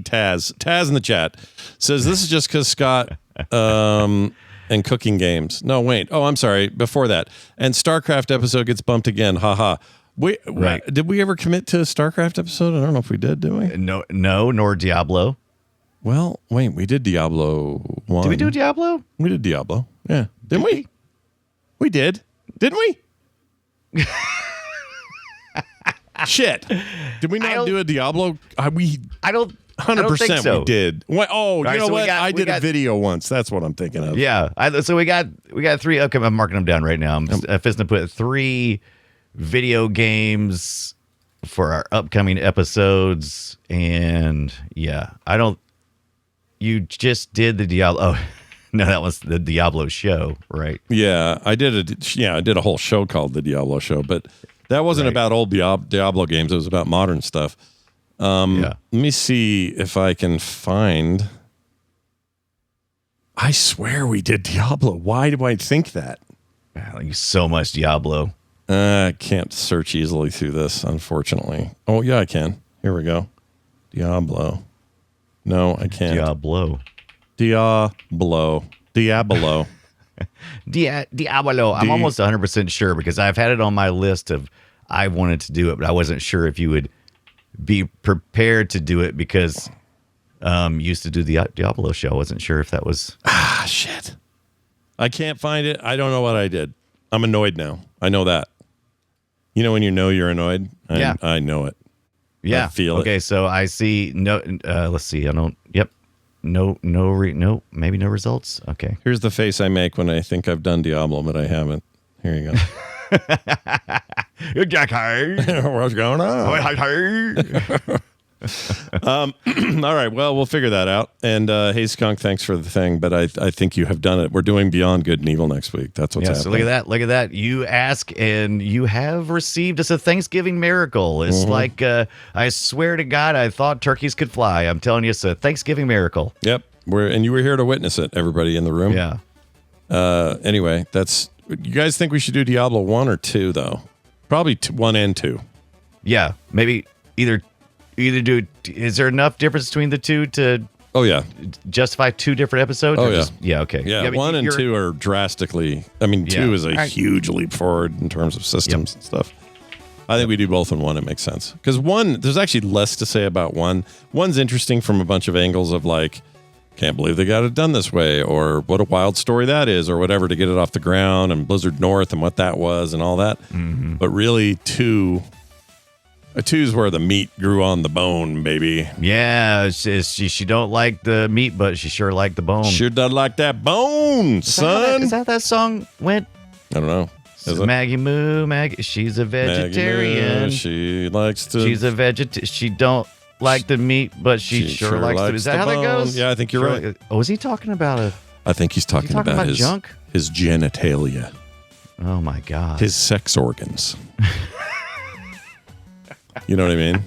Taz in the chat says this is just because Scott and cooking games. No, wait. Oh, I'm sorry. Before that, and StarCraft episode gets bumped again. Haha. Right. Did we ever commit to a StarCraft episode? I don't know if we did we? No, nor Diablo. Well, wait. We did Diablo 1. Did we do Diablo? We did Diablo. Yeah. Didn't we? We did. Didn't we? Shit. Did we not do a Diablo? I don't 100% so. We did. You know so what? I did a video once. That's what I'm thinking of. Yeah. So we got 3. Okay, I'm marking them down right now. I'm fisting to put 3 video games for our upcoming episodes. And yeah, you just did the Diablo. Oh, no, that was the Diablo show, right? Yeah, I did a whole show called the Diablo Show, but that wasn't about old Diablo games. It was about modern stuff. Let me see if I can find. I swear we did Diablo. Why do I think that? I like so much Diablo. I can't search easily through this, unfortunately. Oh, yeah, I can. Here we go. Diablo. No, I can't. Diablo. Diablo. Diablo. I'm almost 100% sure because I've had it on my list of I wanted to do it, but I wasn't sure if you would be prepared to do it because you used to do the Diablo show. I wasn't sure if that was... Shit. I can't find it. I don't know what I did. I'm annoyed now. I know that. You know when you know you're annoyed? Yeah. I know it. Yeah. I feel it. Okay, so I see no... let's see. I don't... Yep. No, maybe no results. Okay. Here's the face I make when I think I've done Diablo, but I haven't. Here you go. Jack, What's going on? All right. Well, we'll figure that out. And hey, Skunk, thanks for the thing. But I think you have done it. We're doing Beyond Good and Evil next week. That's what's happening. So look at that. Look at that. You ask and you have received. It's a Thanksgiving miracle. It's like, I swear to God, I thought turkeys could fly. I'm telling you, it's a Thanksgiving miracle. Yep. And you were here to witness it, everybody in the room. Yeah. Anyway, you guys think we should do Diablo 1 or 2, though? Probably 1 and 2. Yeah. Maybe either do. Is there enough difference between the two to justify 2 different episodes? Oh, yeah. Yeah, okay. Yeah, 1 and 2 are drastically... I mean, 2 is a huge leap forward in terms of systems and stuff. I think we do both in 1. It makes sense. Because 1, there's actually less to say about 1. 1's interesting from a bunch of angles of like, can't believe they got it done this way, or what a wild story that is, or whatever, to get it off the ground, and Blizzard North and what that was and all that. Mm-hmm. But really, 2 is where the meat grew on the bone, baby. Yeah, she don't like the meat, but she sure liked the bone. Sure does like that bone, son. Is that how that song went? I don't know. Maggie Moo, Maggie. She's a vegetarian. Moo, she likes to. She's a vegetarian. She don't like the meat, but she sure likes to. Is that how that goes? Yeah, I think you're right. Oh, is he talking about I think he's talking about his junk? His genitalia. Oh my God. His sex organs. You know what I mean?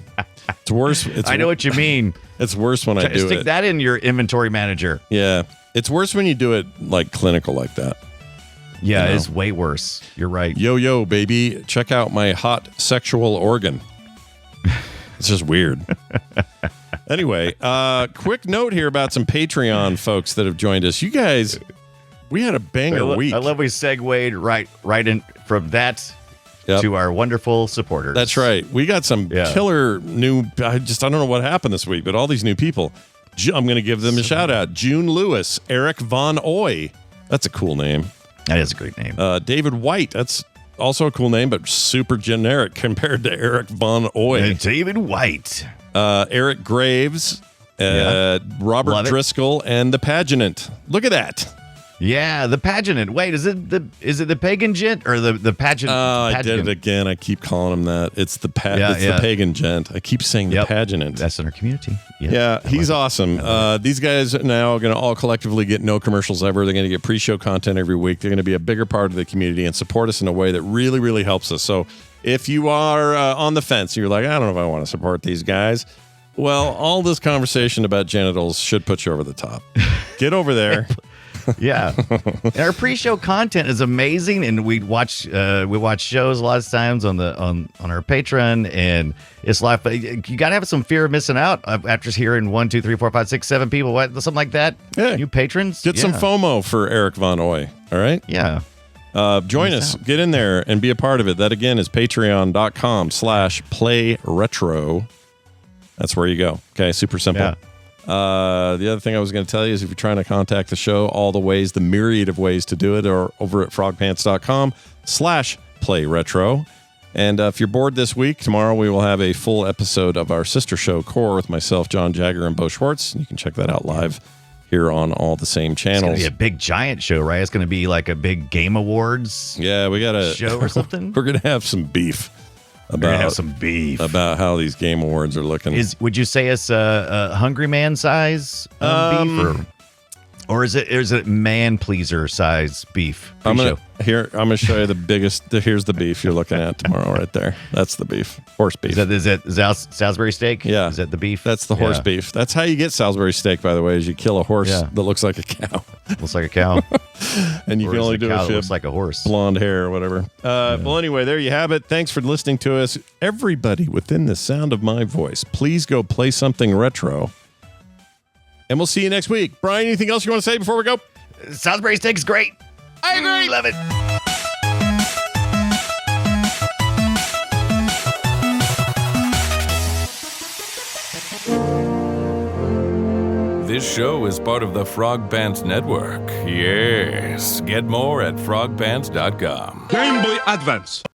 It's worse. I know what you mean. It's worse when I do Stick that in your inventory manager. Yeah. It's worse when you do it like clinical like that. Yeah, it's way worse. You're right. Yo, baby. Check out my hot sexual organ. It's just weird. Anyway, quick note here about some Patreon folks that have joined us. You guys, we had a banger week. I love we segued right in from that to our wonderful supporters. That's right. We got some killer new, I don't know what happened this week, but all these new people. I'm going to give them a shout out. June Lewis, Eric Von Oy. That's a cool name. That is a great name. David White. That's also a cool name, but super generic compared to Eric Von Oy. David White. Eric Graves, Robert Driscoll, and the Pageant. Look at that. Yeah, the Pageant. Wait, is it the Pagan Gent or the Pageant? I did it again. I keep calling him that. It's the the Pagan Gent. I keep saying the Pageant. That's in our community. Yeah, he's awesome. These guys are now going to all collectively get no commercials ever. They're going to get pre-show content every week. They're going to be a bigger part of the community and support us in a way that really, really helps us. So if you are on the fence, you're like, I don't know if I want to support these guys. Well, all this conversation about genitals should put you over the top. Get over there. Yeah, and our pre-show content is amazing, and we watch shows a lot of times on our Patreon, and it's live. But you got to have some fear of missing out after hearing 1, 2, 3, 4, 5, 6, 7 people, something like that. Yeah, new patrons. Get some FOMO for Eric Von Oy. All right. Yeah. Join us. Get in there and be a part of it. That again is patreon.com/playretro. That's where you go. Okay, super simple. Yeah. The other thing I was going to tell you is if you're trying to contact the show, all the ways, the myriad of ways to do it are over at frogpants.com/playretro. And if you're bored this week, tomorrow we will have a full episode of our sister show, Core, with myself, John Jagger, and Bo Schwartz. You can check that out live here on all the same channels. It's going to be a big, giant show, right? It's going to be like a big Game Awards we got a show or something? We're going to have some beef. About how these Game Awards are looking. Would you say it's a Hungry Man size beef? Or? Or is it man pleaser size beef? I'm gonna show you the biggest. Here's the beef you're looking at tomorrow, right there. That's the beef, horse beef. Is that Salisbury steak? Yeah, is that the beef? That's the horse beef. That's how you get Salisbury steak, by the way. Is you kill a horse that looks like a cow. Looks like a cow, and you can only do it if you looks like a horse, blonde hair or whatever. Well, anyway, there you have it. Thanks for listening to us, everybody within the sound of my voice. Please go play something retro. And we'll see you next week. Brian, anything else you want to say before we go? Salisbury steak's great. I agree. Love it. This show is part of the Frog Pants Network. Yes. Get more at frogpants.com. Game Boy Advance.